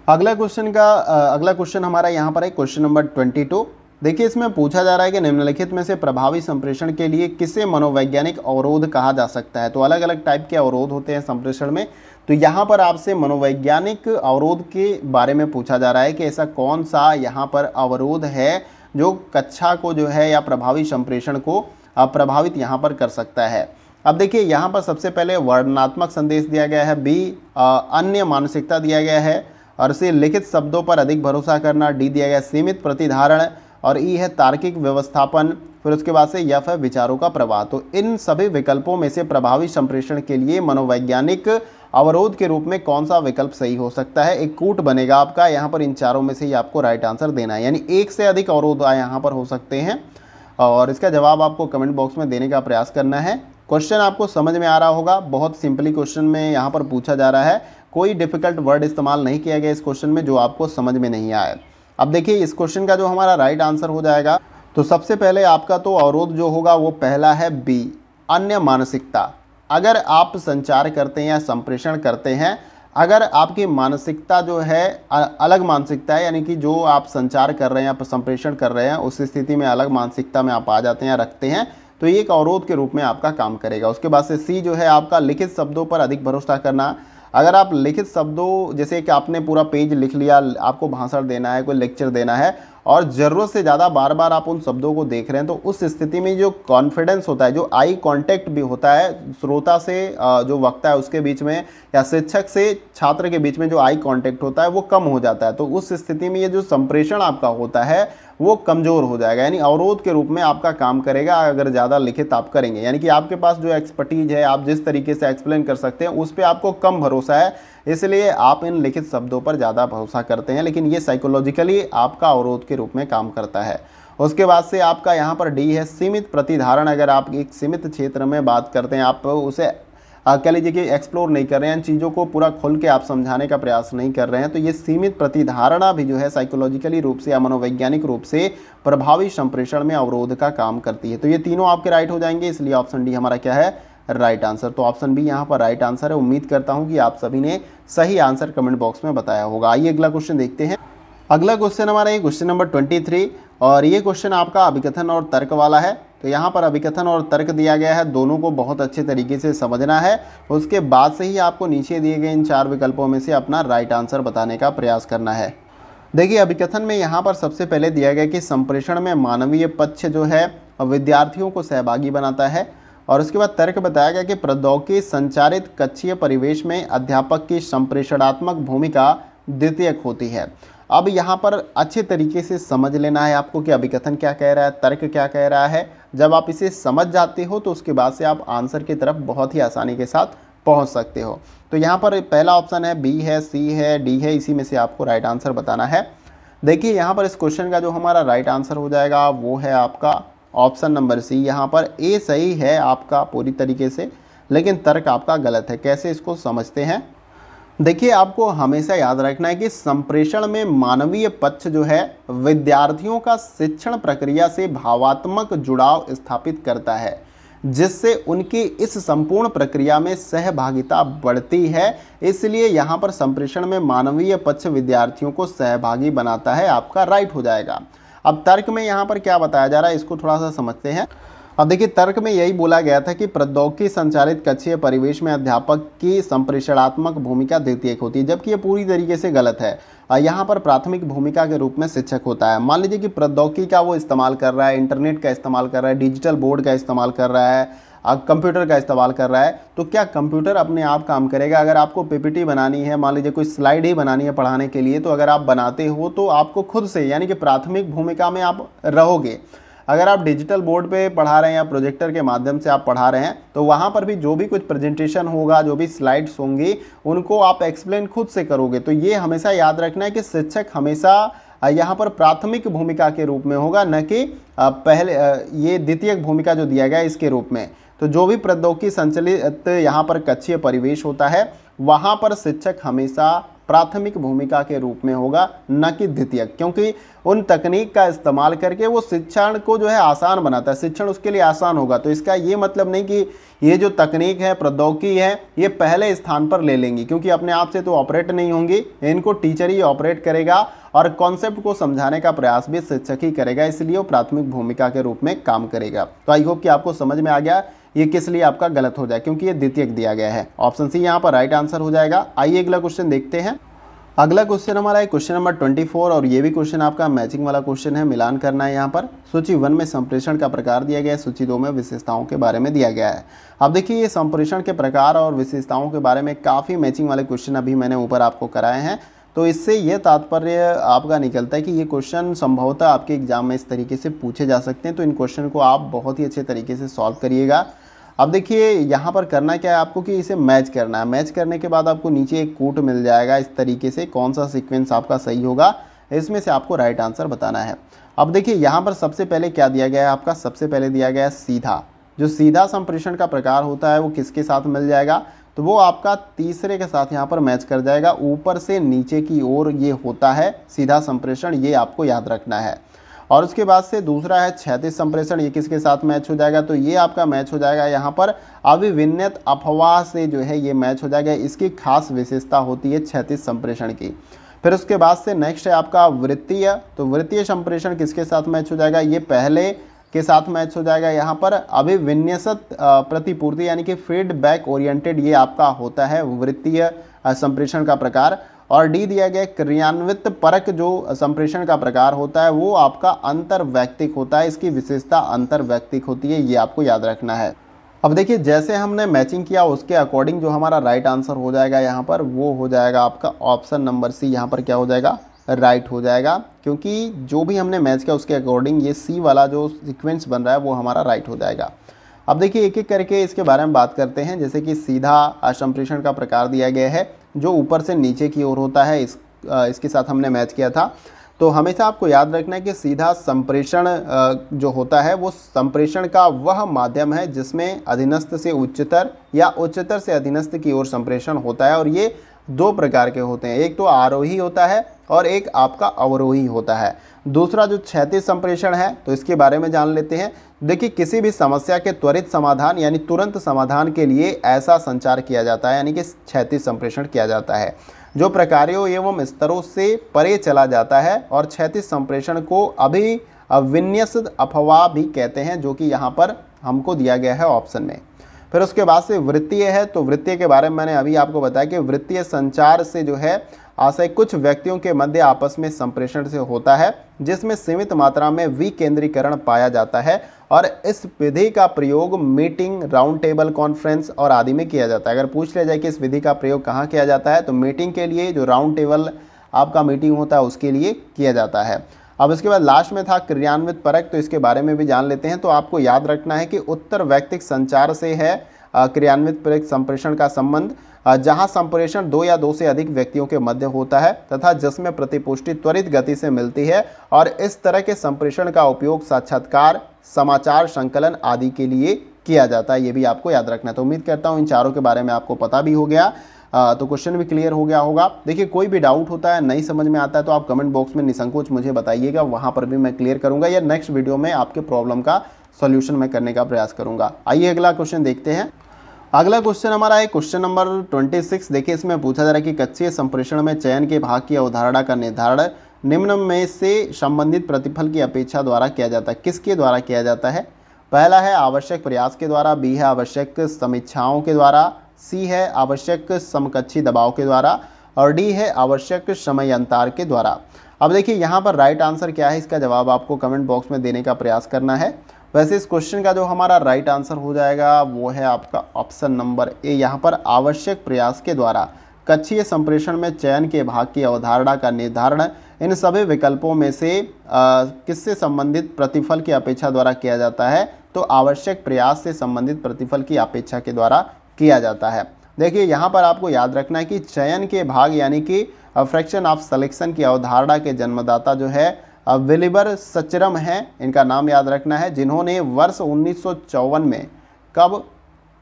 अगला क्वेश्चन हमारा यहाँ पर है क्वेश्चन नंबर 22। देखिए इसमें पूछा जा रहा है कि निम्नलिखित में से प्रभावी संप्रेषण के लिए किसे मनोवैज्ञानिक अवरोध कहा जा सकता है। तो अलग अलग टाइप के अवरोध होते हैं संप्रेषण में, तो यहाँ पर आपसे मनोवैज्ञानिक अवरोध के बारे में पूछा जा रहा है कि ऐसा कौन सा यहाँ पर अवरोध है जो कक्षा को जो है या प्रभावी संप्रेषण को प्रभावित यहाँ पर कर सकता है। अब देखिए यहाँ पर सबसे पहले वर्णनात्मक संदेश दिया गया है, बी अन्य मानसिकता दिया गया है और सी लिखित शब्दों पर अधिक भरोसा करना, डी दिया गया सीमित प्रतिधारण और ई है तार्किक व्यवस्थापन, फिर उसके बाद से एफ है विचारों का प्रवाह। तो इन सभी विकल्पों में से प्रभावी संप्रेषण के लिए मनोवैज्ञानिक अवरोध के रूप में कौन सा विकल्प सही हो सकता है। एक कूट बनेगा आपका, यहाँ पर इन चारों में से ही आपको राइट आंसर देना है, यानी एक से अधिक अवरोध यहाँ पर हो सकते हैं और इसका जवाब आपको कमेंट बॉक्स में देने का प्रयास करना है। क्वेश्चन आपको समझ में आ रहा होगा, बहुत सिंपली क्वेश्चन में यहाँ पर पूछा जा रहा है, कोई डिफिकल्ट वर्ड इस्तेमाल नहीं किया गया इस क्वेश्चन में जो आपको समझ में नहीं आए। अब देखिए इस क्वेश्चन का जो हमारा राइट आंसर हो जाएगा, तो सबसे पहले आपका तो अवरोध जो होगा वो पहला है बी अन्य मानसिकता। अगर आप संचार करते हैं या संप्रेषण करते हैं, अगर आपकी मानसिकता जो है अलग मानसिकता है, यानी कि जो आप संचार कर रहे हैं या संप्रेषण कर रहे हैं उस स्थिति में अलग मानसिकता में आप आ जाते हैं या रखते हैं, तो ये एक अवरोध के रूप में आपका काम करेगा। उसके बाद से सी जो है आपका लिखित शब्दों पर अधिक भरोसा करना। अगर आप लिखित शब्दों, जैसे कि आपने पूरा पेज लिख लिया, आपको भाषण देना है, कोई लेक्चर देना है और ज़रूरत से ज़्यादा बार बार आप उन शब्दों को देख रहे हैं, तो उस स्थिति में जो कॉन्फिडेंस होता है, जो आई कांटेक्ट भी होता है श्रोता से जो वक्ता है उसके बीच में या शिक्षक से छात्र के बीच में जो आई कांटेक्ट होता है वो कम हो जाता है। तो उस स्थिति में ये जो संप्रेषण आपका होता है वो कमज़ोर हो जाएगा, यानी अवरोध के रूप में आपका काम करेगा अगर ज़्यादा लिखित आप करेंगे। यानी कि आपके पास जो एक्सपर्टीज है, आप जिस तरीके से एक्सप्लेन कर सकते हैं उस पर आपको कम भरोसा है, इसलिए आप इन लिखित शब्दों पर ज़्यादा भरोसा करते हैं, लेकिन ये साइकोलॉजिकली आपका अवरोध के रूप में काम करता है। उसके बाद से आपका यहाँ पर डी है सीमित प्रतिधारण। अगर आप एक सीमित क्षेत्र में बात करते हैं, आप उसे कह लीजिए कि एक्सप्लोर नहीं कर रहे हैं, इन चीज़ों को पूरा खोल के आप समझाने का प्रयास नहीं कर रहे हैं, तो ये सीमित प्रतिधारणा भी जो है साइकोलॉजिकली रूप से या मनोवैज्ञानिक रूप से प्रभावी संप्रेषण में अवरोध का काम करती है। तो ये तीनों आपके राइट हो जाएंगे, इसलिए ऑप्शन डी हमारा क्या है राइट आंसर। तो ऑप्शन बी यहाँ पर राइट आंसर है। उम्मीद करता हूँ कि आप सभी ने सही आंसर कमेंट बॉक्स में बताया होगा। आइए अगला क्वेश्चन देखते हैं। अगला क्वेश्चन हमारा ये क्वेश्चन नंबर 23 और ये क्वेश्चन आपका अभिकथन और तर्क वाला है। तो यहाँ पर अभिकथन और तर्क दिया गया है, दोनों को बहुत अच्छे तरीके से समझना है। उसके बाद से ही आपको नीचे दिए गए इन चार विकल्पों में से अपना राइट आंसर बताने का प्रयास करना है। देखिए अभिकथन में यहाँ पर सबसे पहले दिया गया कि संप्रेषण में मानवीय पक्ष जो है विद्यार्थियों को सहभागी बनाता है, और उसके बाद तर्क बताया गया कि प्रौद्योगिकी संचारित कक्षीय परिवेश में अध्यापक की संप्रेषणात्मक भूमिका द्वितीयक होती है। अब यहाँ पर अच्छे तरीके से समझ लेना है आपको कि अभिकथन क्या कह रहा है, तर्क क्या कह रहा है। जब आप इसे समझ जाते हो तो उसके बाद से आप आंसर की तरफ बहुत ही आसानी के साथ पहुँच सकते हो। तो यहाँ पर पहला ऑप्शन है, बी है, सी है, डी है, इसी में से आपको राइट आंसर बताना है। देखिए यहाँ पर इस क्वेश्चन का जो हमारा राइट आंसर हो जाएगा वो है आपका ऑप्शन नंबर सी। यहाँ पर ए सही है आपका पूरी तरीके से, लेकिन तर्क आपका गलत है। कैसे इसको समझते हैं, देखिए आपको हमेशा याद रखना है कि संप्रेषण में मानवीय पक्ष जो है विद्यार्थियों का शिक्षण प्रक्रिया से भावात्मक जुड़ाव स्थापित करता है, जिससे उनकी इस संपूर्ण प्रक्रिया में सहभागिता बढ़ती है। इसलिए यहाँ पर संप्रेषण में मानवीय पक्ष विद्यार्थियों को सहभागी बनाता है, आपका राइट हो जाएगा। अब तर्क में यहाँ पर क्या बताया जा रहा है इसको थोड़ा सा समझते हैं। अब देखिए तर्क में यही बोला गया था कि प्रौद्योगिकी संचालित कक्षीय परिवेश में अध्यापक की संप्रेषणात्मक भूमिका द्वितीयक होती है, जबकि ये पूरी तरीके से गलत है। यहाँ पर प्राथमिक भूमिका के रूप में शिक्षक होता है। मान लीजिए कि प्रौद्योगिकी का वो इस्तेमाल कर रहा है, इंटरनेट का इस्तेमाल कर रहा है, डिजिटल बोर्ड का इस्तेमाल कर रहा है, कंप्यूटर का इस्तेमाल कर रहा है, तो क्या कंप्यूटर अपने आप काम करेगा? अगर आपको पीपीटी बनानी है, मान लीजिए कोई स्लाइड ही बनानी है पढ़ाने के लिए, तो अगर आप बनाते हो तो आपको खुद से, यानी कि प्राथमिक भूमिका में आप रहोगे। अगर आप डिजिटल बोर्ड पे पढ़ा रहे हैं या प्रोजेक्टर के माध्यम से आप पढ़ा रहे हैं, तो वहाँ पर भी जो भी कुछ प्रेजेंटेशन होगा, जो भी स्लाइड्स होंगी, उनको आप एक्सप्लेन खुद से करोगे। तो ये हमेशा याद रखना है कि शिक्षक हमेशा यहाँ पर प्राथमिक भूमिका के रूप में होगा, न कि पहले ये द्वितीयक भूमिका जो दिया गया है इसके रूप में। तो जो भी प्रौद्योगिकी संचालित यहाँ पर कक्षीय परिवेश होता है, वहाँ पर शिक्षक हमेशा प्राथमिक भूमिका के रूप में होगा, न कि द्वितीयक, क्योंकि उन तकनीक का इस्तेमाल करके वो शिक्षण को जो है आसान बनाता है, शिक्षण उसके लिए आसान होगा। तो इसका ये मतलब नहीं कि ये जो तकनीक है, प्रौद्योगिकी है, ये पहले स्थान पर ले लेंगी, क्योंकि अपने आप से तो ऑपरेट नहीं होंगी, इनको टीचर ही ऑपरेट करेगा और कॉन्सेप्ट को समझाने का प्रयास भी शिक्षक ही करेगा, इसलिए वो प्राथमिक भूमिका के रूप में काम करेगा। तो आई होप कि आपको समझ में आ गया ये किस लिए आपका गलत हो जाए, क्योंकि ये द्वितीयक दिया गया है। ऑप्शन सी यहाँ पर राइट आंसर हो जाएगा। आइए अगला क्वेश्चन देखते हैं। अगला क्वेश्चन हमारा है क्वेश्चन नंबर 24 और ये भी क्वेश्चन आपका मैचिंग वाला क्वेश्चन है, मिलान करना है। यहाँ पर सूची 1 में संप्रेषण का प्रकार दिया गया है, सूची 2 में विशेषताओं के बारे में दिया गया है। अब देखिए ये संप्रेषण के प्रकार और विशेषताओं के बारे में काफ़ी मैचिंग वाले क्वेश्चन अभी मैंने ऊपर आपको कराए हैं। तो इससे ये तात्पर्य आपका निकलता है कि ये क्वेश्चन संभवतः आपके एग्जाम में इस तरीके से पूछे जा सकते हैं। तो इन क्वेश्चन को आप बहुत ही अच्छे तरीके से सॉल्व करिएगा। अब देखिए यहाँ पर करना क्या है आपको कि इसे मैच करना है। मैच करने के बाद आपको नीचे एक कोट मिल जाएगा इस तरीके से, कौन सा सीक्वेंस आपका सही होगा, इसमें से आपको राइट आंसर बताना है। अब देखिए यहाँ पर सबसे पहले क्या दिया गया है आपका, सबसे पहले दिया गया है सीधा। जो सीधा संप्रेषण का प्रकार होता है वो किसके साथ मिल जाएगा, तो वो आपका तीसरे के साथ यहाँ पर मैच कर जाएगा। ऊपर से नीचे की ओर ये होता है सीधा संप्रेषण, ये आपको याद रखना है। और उसके बाद से दूसरा है क्षैतिज संप्रेषण, ये किसके साथ मैच हो जाएगा, तो ये आपका मैच हो जाएगा यहाँ पर अविविन्यत अफवाह से जो है ये मैच हो जाएगा। इसकी खास विशेषता होती है क्षैतिज संप्रेषण की। फिर उसके बाद से नेक्स्ट है आपका वृत्तीय। तो वृत्तीय संप्रेषण किसके साथ मैच हो जाएगा, ये पहले के साथ मैच हो जाएगा। यहाँ पर अभिविन्यस्त प्रतिपूर्ति यानी कि फीडबैक ओरिएंटेड ये आपका होता है वृत्तीय संप्रेषण का प्रकार। और डी दिया गया क्रियान्वित परक जो संप्रेषण का प्रकार होता है वो आपका अंतर्वैयक्तिक होता है, इसकी विशेषता अंतर्वैयक्तिक होती है, ये आपको याद रखना है। अब देखिए जैसे हमने मैचिंग किया उसके अकॉर्डिंग जो हमारा राइट आंसर हो जाएगा यहाँ पर वो हो जाएगा आपका ऑप्शन नंबर सी, यहाँ पर क्या हो जाएगा राइट हो जाएगा, क्योंकि जो भी हमने मैच किया उसके अकॉर्डिंग ये सी वाला जो सीक्वेंस बन रहा है वो हमारा राइट हो जाएगा। अब देखिए एक एक करके इसके बारे में बात करते हैं। जैसे कि सीधा संप्रेषण का प्रकार दिया गया है जो ऊपर से नीचे की ओर होता है, इसके साथ हमने मैच किया था। तो हमेशा आपको याद रखना है कि सीधा संप्रेषण जो होता है वो संप्रेषण का वह माध्यम है जिसमें अधीनस्थ से उच्चतर या उच्चतर से अधीनस्थ की ओर संप्रेषण होता है। और ये दो प्रकार के होते हैं, एक तो आरोही होता है और एक आपका अवरोही होता है। दूसरा जो क्षैतिज संप्रेषण है तो इसके बारे में जान लेते हैं। देखिए किसी भी समस्या के त्वरित समाधान यानी तुरंत समाधान के लिए ऐसा संचार किया जाता है, यानी कि क्षैतिज संप्रेषण किया जाता है जो प्रकारों एवं स्तरों से परे चला जाता है। और क्षैतिज संप्रेषण को अभिविन्यस्त अफवाह भी कहते हैं, जो कि यहाँ पर हमको दिया गया है ऑप्शन में। फिर उसके बाद से वृत्तीय है, तो वृत्तीय के बारे में मैंने अभी आपको बताया कि वृत्तीय संचार से जो है आशय कुछ व्यक्तियों के मध्य आपस में संप्रेषण से होता है जिसमें सीमित मात्रा में विकेंद्रीकरण पाया जाता है। और इस विधि का प्रयोग मीटिंग, राउंड टेबल कॉन्फ्रेंस और आदि में किया जाता है। अगर पूछ लिया जाए कि इस विधि का प्रयोग कहाँ किया जाता है, तो मीटिंग के लिए, जो राउंड टेबल आपका मीटिंग होता है उसके लिए किया जाता है। अब इसके बाद लास्ट में था क्रियान्वित परक, तो इसके बारे में भी जान लेते हैं। तो आपको याद रखना है कि उत्तर वैयक्तिक संचार से है क्रियान्वित परक संप्रेषण का संबंध, जहां संप्रेषण दो या दो से अधिक व्यक्तियों के मध्य होता है तथा जिसमें प्रतिपुष्टि त्वरित गति से मिलती है। और इस तरह के संप्रेषण का उपयोग साक्षात्कार, समाचार संकलन आदि के लिए किया जाता है, ये भी आपको याद रखना है। तो उम्मीद करता हूँ इन चारों के बारे में आपको पता भी हो गया, तो क्वेश्चन भी क्लियर हो गया होगा। देखिए कोई भी डाउट होता है, नहीं समझ में आता है, तो आप कमेंट बॉक्स में निसंकोच मुझे बताइएगा, वहाँ पर भी मैं क्लियर करूँगा या नेक्स्ट वीडियो में आपके प्रॉब्लम का सॉल्यूशन मैं करने का प्रयास करूँगा। आइए अगला क्वेश्चन देखते हैं। अगला क्वेश्चन हमारा है क्वेश्चन नंबर 26। देखिए इसमें पूछा जा रहा है कि कक्षीय संप्रेषण में चयन के भाग की अवधारणा का निर्धारण निम्न में से संबंधित प्रतिफल की अपेक्षा द्वारा किया जाता है। किसके द्वारा किया जाता है, पहला है आवश्यक प्रयास के द्वारा, बी है आवश्यक समीक्षाओं के द्वारा, सी है आवश्यक समकक्षी दबाव के द्वारा और डी है आवश्यक समय अंतर के द्वारा। अब देखिए यहाँ पर राइट आंसर क्या है, इसका जवाब आपको कमेंट बॉक्स में देने का प्रयास करना है। वैसे इस क्वेश्चन का जो हमारा राइट आंसर हो जाएगा वो है आपका ऑप्शन नंबर ए। यहाँ पर आवश्यक प्रयास के द्वारा कक्षीय संप्रेषण में चयन के भाग की अवधारणा का निर्धारण इन सभी विकल्पों में से किससे संबंधित प्रतिफल की अपेक्षा द्वारा किया जाता है, तो आवश्यक प्रयास से संबंधित प्रतिफल की अपेक्षा के द्वारा किया जाता है। देखिए यहाँ पर आपको याद रखना है कि चयन के भाग यानी कि फ्रैक्शन ऑफ सिलेक्शन की अवधारणा के जन्मदाता जो है विलिबर सचरम हैं, इनका नाम याद रखना है, जिन्होंने वर्ष 1954 में, कब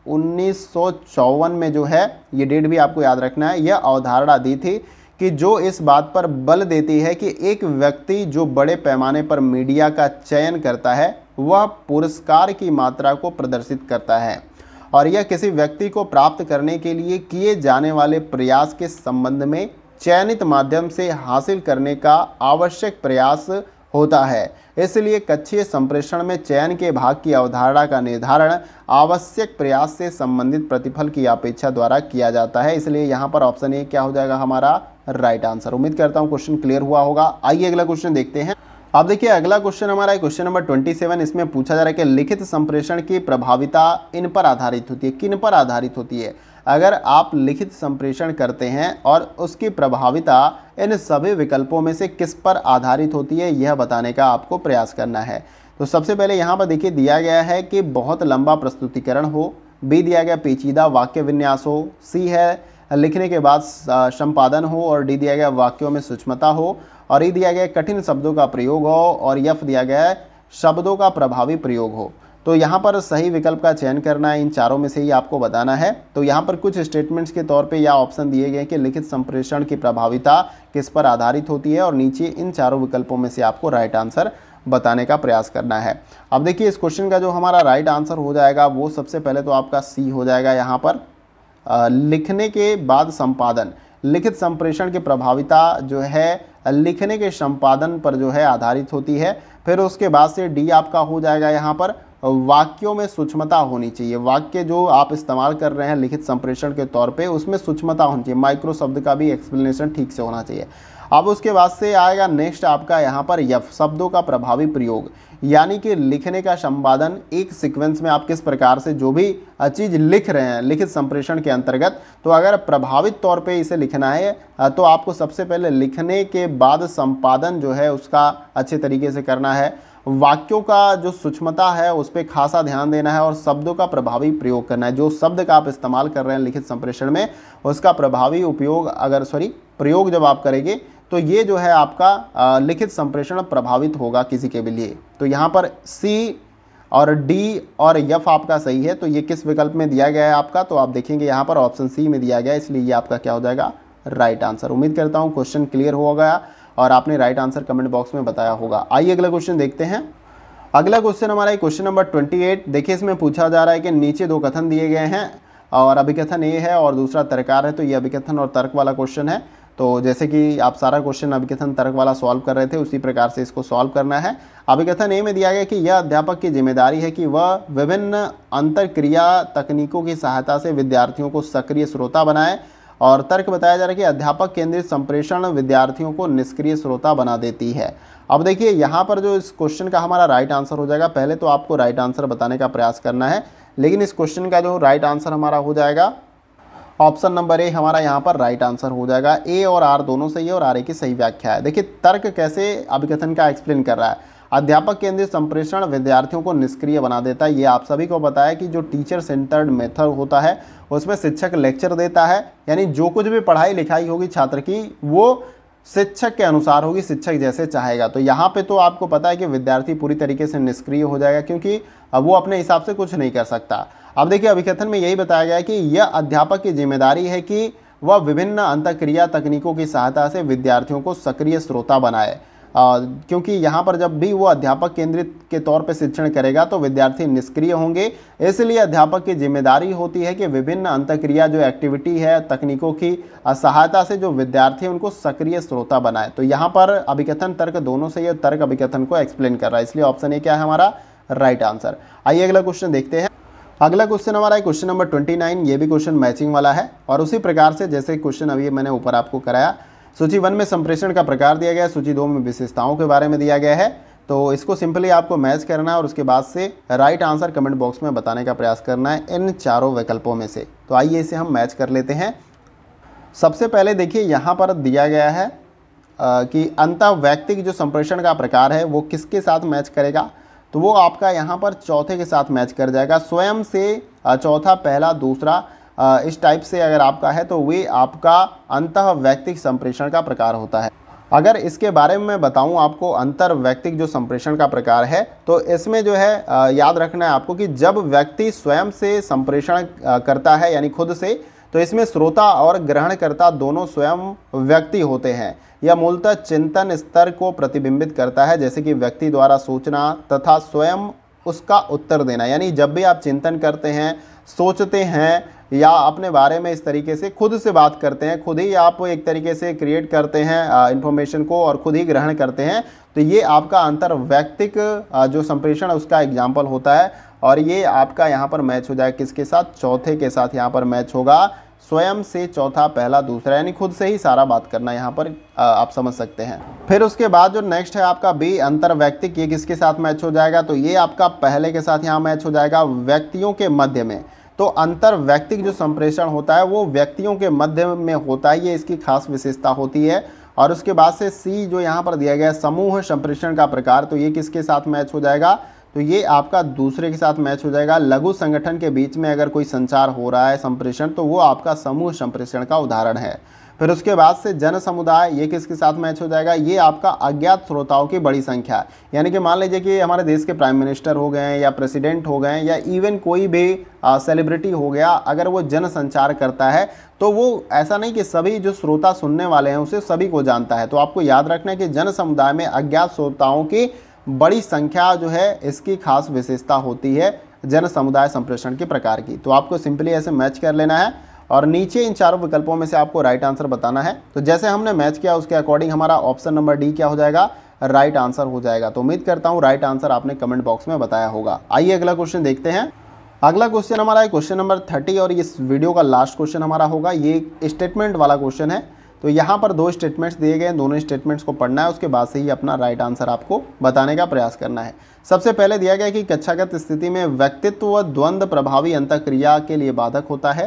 1954 में जो है, ये डेट भी आपको याद रखना है, यह अवधारणा दी थी कि जो इस बात पर बल देती है कि एक व्यक्ति जो बड़े पैमाने पर मीडिया का चयन करता है वह पुरस्कार की मात्रा को प्रदर्शित करता है और यह किसी व्यक्ति को प्राप्त करने के लिए किए जाने वाले प्रयास के संबंध में चयनित माध्यम से हासिल करने का आवश्यक प्रयास होता है। इसलिए कक्षीय संप्रेषण में चयन के भाग की अवधारणा का निर्धारण आवश्यक प्रयास से संबंधित प्रतिफल की अपेक्षा द्वारा किया जाता है। इसलिए यहाँ पर ऑप्शन ए क्या हो जाएगा हमारा राइट आंसर। उम्मीद करता हूँ क्वेश्चन क्लियर हुआ होगा। आइए अगला क्वेश्चन देखते हैं। अब देखिए अगला क्वेश्चन हमारा है क्वेश्चन नंबर 27। इसमें पूछा जा रहा है कि लिखित संप्रेषण की प्रभाविता इन पर आधारित होती है, किन पर आधारित होती है। अगर आप लिखित संप्रेषण करते हैं और उसकी प्रभाविता इन सभी विकल्पों में से किस पर आधारित होती है, यह बताने का आपको प्रयास करना है। तो सबसे पहले यहाँ पर देखिए दिया गया है कि बहुत लंबा प्रस्तुतिकरण हो, बी दिया गया पेचीदा वाक्य विन्यास हो, सी है लिखने के बाद संपादन हो और डी दिया गया वाक्यों में सूक्ष्मता हो और ई दिया गया कठिन शब्दों का प्रयोग हो और एफ दिया गया है शब्दों का प्रभावी प्रयोग हो। तो यहाँ पर सही विकल्प का चयन करना है, इन चारों में से ही आपको बताना है। तो यहाँ पर कुछ स्टेटमेंट्स के तौर पे या ऑप्शन दिए गए कि लिखित संप्रेषण की प्रभाविता किस पर आधारित होती है और नीचे इन चारों विकल्पों में से आपको राइट आंसर बताने का प्रयास करना है। अब देखिए इस क्वेश्चन का जो हमारा राइट आंसर हो जाएगा वो सबसे पहले तो आपका सी हो जाएगा। यहाँ पर लिखने के बाद संपादन, लिखित संप्रेषण की प्रभाविता जो है लिखने के संपादन पर जो है आधारित होती है। फिर उसके बाद से डी आपका हो जाएगा यहाँ पर वाक्यों में सूक्ष्मता होनी चाहिए। वाक्य जो आप इस्तेमाल कर रहे हैं लिखित संप्रेषण के तौर पे उसमें सूक्ष्मता होनी चाहिए, माइक्रो शब्द का भी एक्सप्लेनेशन ठीक से होना चाहिए। अब उसके बाद से आएगा नेक्स्ट आपका यहाँ पर यफ शब्दों का प्रभावी प्रयोग, यानी कि लिखने का संपादन एक सीक्वेंस में आप किस प्रकार से जो भी चीज़ लिख रहे हैं लिखित संप्रेषण के अंतर्गत, तो अगर प्रभावित तौर पे इसे लिखना है तो आपको सबसे पहले लिखने के बाद संपादन जो है उसका अच्छे तरीके से करना है, वाक्यों का जो सूक्ष्मता है उस पर खासा ध्यान देना है और शब्दों का प्रभावी प्रयोग करना है। जो शब्द का आप इस्तेमाल कर रहे हैं लिखित संप्रेषण में उसका प्रभावी उपयोग प्रयोग जब आप करेंगे तो ये जो है आपका लिखित संप्रेषण प्रभावित होगा किसी के भी लिए। तो यहाँ पर सी और डी और एफ आपका सही है। तो ये किस विकल्प में दिया गया है आपका, तो आप देखेंगे यहाँ पर ऑप्शन सी में दिया गया है, इसलिए ये आपका क्या हो जाएगा राइट आंसर। उम्मीद करता हूँ क्वेश्चन क्लियर हो गया और आपने राइट आंसर कमेंट बॉक्स में बताया होगा। आइए अगला क्वेश्चन देखते हैं। अगला क्वेश्चन हमारा है क्वेश्चन नंबर 28। देखिए इसमें पूछा जा रहा है कि नीचे दो कथन दिए गए हैं और अभिकथन ए है और दूसरा तर्ककार है। तो ये अभिकथन और तर्क वाला क्वेश्चन है। तो जैसे कि आप सारा क्वेश्चन अभिकथन तर्क वाला सॉल्व कर रहे थे उसी प्रकार से इसको सॉल्व करना है। अभिकथन ए में दिया गया कि यह अध्यापक की जिम्मेदारी है कि वह विभिन्न अंतरक्रिया तकनीकों की सहायता से विद्यार्थियों को सक्रिय श्रोता बनाए और तर्क बताया जा रहा है कि अध्यापक केंद्रित संप्रेषण विद्यार्थियों को निष्क्रिय श्रोता बना देती है। अब देखिए यहाँ पर जो इस क्वेश्चन का हमारा राइट आंसर हो जाएगा, पहले तो आपको राइट आंसर बताने का प्रयास करना है, लेकिन इस क्वेश्चन का जो राइट आंसर हमारा हो जाएगा ऑप्शन नंबर ए हमारा यहाँ पर राइट आंसर हो जाएगा। ए और आर दोनों सही है और आर ए की सही व्याख्या है। देखिए तर्क कैसे अभिकथन का एक्सप्लेन कर रहा है, अध्यापक केंद्रित संप्रेषण विद्यार्थियों को निष्क्रिय बना देता है। ये आप सभी को पता है कि जो टीचर सेंटर्ड मेथड होता है उसमें शिक्षक लेक्चर देता है, यानी जो कुछ भी पढ़ाई लिखाई होगी छात्र की वो शिक्षक के अनुसार होगी, शिक्षक जैसे चाहेगा। तो यहाँ पे तो आपको पता है कि विद्यार्थी पूरी तरीके से निष्क्रिय हो जाएगा क्योंकि अब वो अपने हिसाब से कुछ नहीं कर सकता। अब देखिए अभिकथन में यही बताया गया है कि यह अध्यापक की जिम्मेदारी है कि वह विभिन्न अंतःक्रिया तकनीकों की सहायता से विद्यार्थियों को सक्रिय श्रोता बनाए, क्योंकि यहाँ पर जब भी वो अध्यापक केंद्रित के तौर पे शिक्षण करेगा तो विद्यार्थी निष्क्रिय होंगे। इसलिए अध्यापक की जिम्मेदारी होती है कि विभिन्न अंतःक्रिया जो एक्टिविटी है तकनीकों की सहायता से जो विद्यार्थी उनको सक्रिय श्रोता बनाए। तो यहाँ पर अभिकथन तर्क दोनों से ये तर्क अभिकथन को एक्सप्लेन कर रहा है, इसलिए ऑप्शन ए क्या है हमारा राइट आंसर। आइए अगला क्वेश्चन देखते हैं। अगला क्वेश्चन हमारा है क्वेश्चन नंबर 29। ये भी क्वेश्चन मैचिंग वाला है और उसी प्रकार से जैसे क्वेश्चन अभी मैंने ऊपर आपको कराया, सूची 1 में संप्रेषण का प्रकार दिया गया है, सूची 2 में विशेषताओं के बारे में दिया गया है। तो इसको सिंपली आपको मैच करना है और उसके बाद से राइट आंसर कमेंट बॉक्स में बताने का प्रयास करना है इन चारों विकल्पों में से। तो आइए इसे हम मैच कर लेते हैं। सबसे पहले देखिए यहाँ पर दिया गया है कि अंतःवैयक्तिक जो संप्रेषण का प्रकार है वो किसके साथ मैच करेगा, तो वो आपका यहाँ पर चौथे के साथ मैच कर जाएगा। स्वयं से चौथा, पहला, दूसरा, इस टाइप से अगर आपका है तो वे आपका अंतःवैयक्तिक संप्रेषण का प्रकार होता है। अगर इसके बारे में मैं बताऊं आपको, अंतर्वैयक्तिक जो संप्रेषण का प्रकार है तो इसमें जो है याद रखना है आपको कि जब व्यक्ति स्वयं से संप्रेषण करता है यानी खुद से, तो इसमें श्रोता और ग्रहणकर्ता दोनों स्वयं व्यक्ति होते हैं। यह मूलतः चिंतन स्तर को प्रतिबिंबित करता है, जैसे कि व्यक्ति द्वारा सोचना तथा स्वयं उसका उत्तर देना। यानी जब भी आप चिंतन करते हैं, सोचते हैं या अपने बारे में इस तरीके से खुद से बात करते हैं, खुद ही आप एक तरीके से क्रिएट करते हैं इंफॉर्मेशन को और खुद ही ग्रहण करते हैं, तो ये आपका अंतर्वैयक्तिक जो संप्रेषण है उसका एग्जाम्पल होता है। और ये आपका यहाँ पर मैच हो जाएगा किसके साथ, चौथे के साथ यहाँ पर मैच होगा। स्वयं से चौथा, पहला, दूसरा, यानी खुद से ही सारा बात करना यहाँ पर आप समझ सकते हैं। फिर उसके बाद जो नेक्स्ट है आपका बी अंतर्वैयक्तिक, ये किसके साथ मैच हो जाएगा, तो ये आपका पहले के साथ यहाँ मैच हो जाएगा, व्यक्तियों के मध्य में। तो अंतर्वैयक्तिक जो संप्रेषण होता है वो व्यक्तियों के मध्य में होता है, ये इसकी खास विशेषता होती है। और उसके बाद से सी जो यहाँ पर दिया गया है समूह संप्रेषण का प्रकार, तो ये किसके साथ मैच हो जाएगा, तो ये आपका दूसरे के साथ मैच हो जाएगा। लघु संगठन के बीच में अगर कोई संचार हो रहा है संप्रेषण, तो वो आपका समूह संप्रेषण का उदाहरण है। फिर उसके बाद से जन समुदाय, ये किसके साथ मैच हो जाएगा, ये आपका अज्ञात श्रोताओं की बड़ी संख्या। यानी कि मान लीजिए कि हमारे देश के प्राइम मिनिस्टर हो गए या प्रेसिडेंट हो गए या इवन कोई भी सेलिब्रिटी हो गया, अगर वो जन संचार करता है तो वो ऐसा नहीं कि सभी जो श्रोता सुनने वाले हैं उसे सभी को जानता है। तो आपको याद रखना है कि जन समुदाय में अज्ञात श्रोताओं की बड़ी संख्या जो है इसकी खास विशेषता होती है जन समुदाय संप्रेषण के प्रकार की। तो आपको सिंपली ऐसे मैच कर लेना है और नीचे इन चारों विकल्पों में से आपको राइट आंसर बताना है। तो जैसे हमने मैच किया उसके अकॉर्डिंग हमारा ऑप्शन नंबर डी क्या हो जाएगा, राइट आंसर हो जाएगा। तो उम्मीद करता हूँ राइट आंसर आपने कमेंट बॉक्स में बताया होगा। आइए अगला क्वेश्चन देखते हैं। अगला क्वेश्चन हमारा है क्वेश्चन नंबर 30 और इस वीडियो का लास्ट क्वेश्चन हमारा होगा। ये स्टेटमेंट वाला क्वेश्चन है। तो यहाँ पर 2 स्टेटमेंट्स दिए गए हैं, दोनों स्टेटमेंट्स को पढ़ना है, उसके बाद से ही अपना राइट आंसर आपको बताने का प्रयास करना है। सबसे पहले दिया गया कि कक्षागत स्थिति में व्यक्तित्व द्वंद्व प्रभावी अंतःक्रिया के लिए बाधक होता है।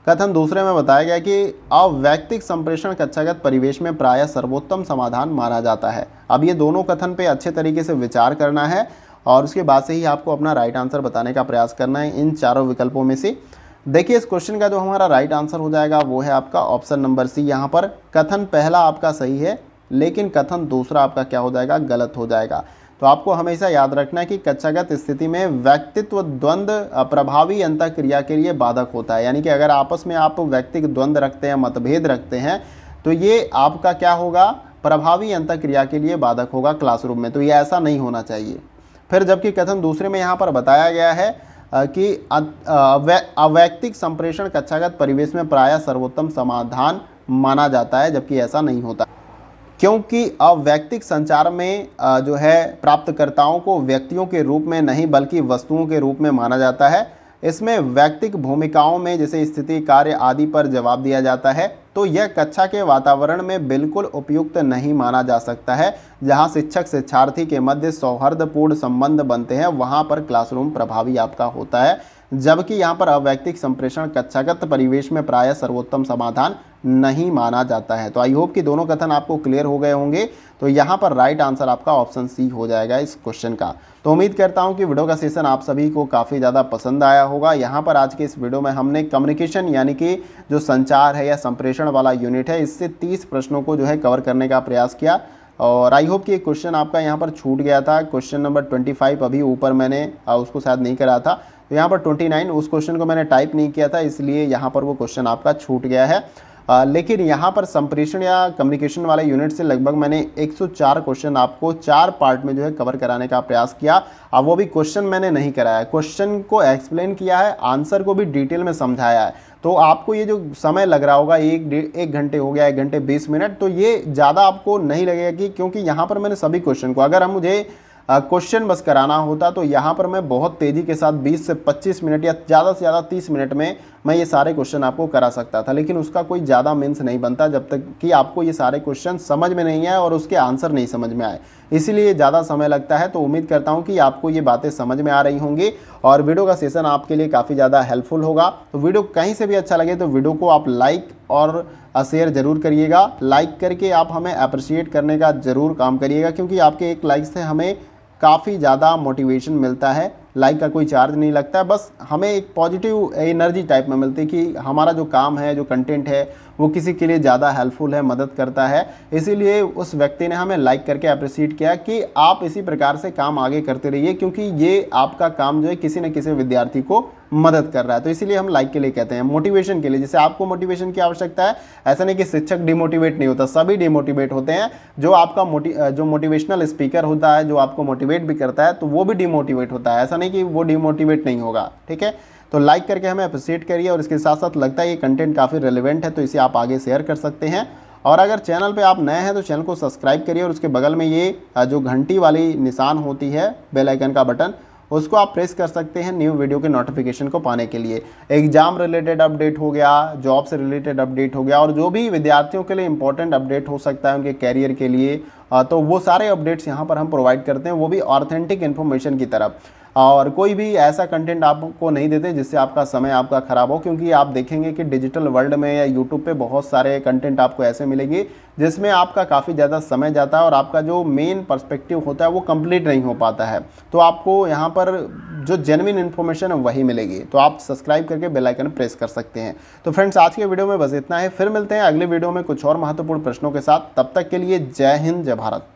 कथन दूसरे में बताया गया कि अवैयक्तिक संप्रेषण कक्षागत परिवेश में प्रायः सर्वोत्तम समाधान माना जाता है। अब ये दोनों कथन पे अच्छे तरीके से विचार करना है और उसके बाद से ही आपको अपना राइट आंसर बताने का प्रयास करना है इन चारों विकल्पों में से। देखिए इस क्वेश्चन का जो हमारा राइट आंसर हो जाएगा वो है आपका ऑप्शन नंबर सी। यहाँ पर कथन पहला आपका सही है लेकिन कथन दूसरा आपका क्या हो जाएगा, गलत हो जाएगा। तो आपको हमेशा याद रखना है कि कक्षागत स्थिति में व्यक्तित्व द्वंद्व प्रभावी अंतःक्रिया के लिए बाधक होता है। यानी कि अगर आपस में आप व्यक्तिगत द्वंद्व रखते हैं, मतभेद रखते हैं, तो ये आपका क्या होगा, प्रभावी अंतःक्रिया के लिए बाधक होगा क्लासरूम में। तो ये ऐसा नहीं होना चाहिए। फिर जबकि कथन दूसरे में यहाँ पर बताया गया है कि अवैयक्तिक संप्रेषण कक्षागत परिवेश में प्रायः सर्वोत्तम समाधान माना जाता है, जबकि ऐसा नहीं होता, क्योंकि अवैयक्तिक संचार में जो है प्राप्तकर्ताओं को व्यक्तियों के रूप में नहीं बल्कि वस्तुओं के रूप में माना जाता है। इसमें वैयक्तिक भूमिकाओं में जैसे स्थिति, कार्य आदि पर जवाब दिया जाता है। तो यह कक्षा के वातावरण में बिल्कुल उपयुक्त नहीं माना जा सकता है। जहां शिक्षक शिक्षार्थी के मध्य सौहार्दपूर्ण संबंध बनते हैं वहां पर क्लासरूम प्रभावी आपका होता है, जबकि यहाँ पर अवैयक्तिक संप्रेषण कक्षागत परिवेश में प्रायः सर्वोत्तम समाधान नहीं माना जाता है। तो आई होप कि दोनों कथन आपको क्लियर हो गए होंगे। तो यहाँ पर राइट आंसर आपका ऑप्शन सी हो जाएगा इस क्वेश्चन का। तो उम्मीद करता हूँ कि वीडियो का सेशन आप सभी को काफ़ी ज़्यादा पसंद आया होगा। यहाँ पर आज के इस वीडियो में हमने कम्युनिकेशन यानी कि जो संचार है या संप्रेषण वाला यूनिट है, इससे 30 प्रश्नों को जो है कवर करने का प्रयास किया। और आई होप कि एक क्वेश्चन आपका यहाँ पर छूट गया था, क्वेश्चन नंबर 25 अभी ऊपर मैंने उसको शायद नहीं करा था। तो यहाँ पर 29 उस क्वेश्चन को मैंने टाइप नहीं किया था, इसलिए यहाँ पर वो क्वेश्चन आपका छूट गया है। लेकिन यहाँ पर संप्रेषण या कम्युनिकेशन वाले यूनिट से लगभग मैंने 104 क्वेश्चन आपको 4 पार्ट में जो है कवर कराने का प्रयास किया। अब वो भी क्वेश्चन मैंने नहीं कराया, क्वेश्चन को एक्सप्लेन किया है, आंसर को भी डिटेल में समझाया है। तो आपको ये जो समय लग रहा होगा, एक घंटे हो गया, 1 घंटे 20 मिनट, तो ये ज़्यादा आपको नहीं लगेगा कि क्योंकि यहाँ पर मैंने सभी क्वेश्चन को, अगर हम मुझे क्वेश्चन बस कराना होता तो यहाँ पर मैं बहुत तेज़ी के साथ 20 से 25 मिनट या ज़्यादा से ज़्यादा 30 मिनट में मैं ये सारे क्वेश्चन आपको करा सकता था, लेकिन उसका कोई ज़्यादा मीन्स नहीं बनता जब तक कि आपको ये सारे क्वेश्चन समझ में नहीं आए और उसके आंसर नहीं समझ में आए, इसीलिए ज़्यादा समय लगता है। तो उम्मीद करता हूँ कि आपको ये बातें समझ में आ रही होंगी और वीडियो का सेशन आपके लिए काफ़ी ज़्यादा हेल्पफुल होगा। तो वीडियो कहीं से भी अच्छा लगे तो वीडियो को आप लाइक और शेयर ज़रूर करिएगा। लाइक करके आप हमें अप्रिशिएट करने का ज़रूर काम करिएगा, क्योंकि आपके एक लाइक से हमें काफ़ी ज़्यादा मोटिवेशन मिलता है। लाइक का कोई चार्ज नहीं लगता है, बस हमें एक पॉजिटिव एनर्जी टाइप में मिलती है कि हमारा जो काम है, जो कंटेंट है, वो किसी के लिए ज़्यादा हेल्पफुल है, मदद करता है। इसीलिए उस व्यक्ति ने हमें लाइक करके अप्रिशिएट किया कि आप इसी प्रकार से काम आगे करते रहिए, क्योंकि ये आपका काम जो है किसी न किसी विद्यार्थी को मदद कर रहा है। तो इसीलिए हम लाइक के लिए कहते हैं, मोटिवेशन के लिए। जैसे आपको मोटिवेशन की आवश्यकता है, ऐसा नहीं कि शिक्षक डिमोटिवेट नहीं होता, सभी डिमोटिवेट होते हैं। जो आपका जो मोटिवेशनल स्पीकर होता है, जो आपको मोटिवेट भी करता है, तो वो भी डिमोटिवेट होता है, ऐसा नहीं कि वो डिमोटिवेट नहीं होगा। ठीक है, तो लाइक करके हमें अप्रिशिएट करिए और इसके साथ साथ लगता है ये कंटेंट काफ़ी रेलेवेंट है तो इसे आप आगे शेयर कर सकते हैं। और अगर चैनल पे आप नए हैं तो चैनल को सब्सक्राइब करिए और उसके बगल में ये जो घंटी वाली निशान होती है, बेल आइकन का बटन, उसको आप प्रेस कर सकते हैं न्यू वीडियो के नोटिफिकेशन को पाने के लिए। एग्जाम रिलेटेड अपडेट हो गया, जॉब से रिलेटेड अपडेट हो गया और जो भी विद्यार्थियों के लिए इंपॉर्टेंट अपडेट हो सकता है उनके कैरियर के लिए, तो वो सारे अपडेट्स यहाँ पर हम प्रोवाइड करते हैं, वो भी ऑथेंटिक इन्फॉर्मेशन की तरफ। और कोई भी ऐसा कंटेंट आपको नहीं देते जिससे आपका समय आपका ख़राब हो, क्योंकि आप देखेंगे कि डिजिटल वर्ल्ड में या यूट्यूब पे बहुत सारे कंटेंट आपको ऐसे मिलेंगे जिसमें आपका काफ़ी ज़्यादा समय जाता है और आपका जो मेन पर्सपेक्टिव होता है वो कंप्लीट नहीं हो पाता है। तो आपको यहाँ पर जो जेन्युइन इन्फॉर्मेशन है वही मिलेगी। तो आप सब्सक्राइब करके बेल आइकन प्रेस कर सकते हैं। तो फ्रेंड्स, आज के वीडियो में बस इतना है, फिर मिलते हैं अगले वीडियो में कुछ और महत्वपूर्ण प्रश्नों के साथ। तब तक के लिए जय हिंद, जय भारत।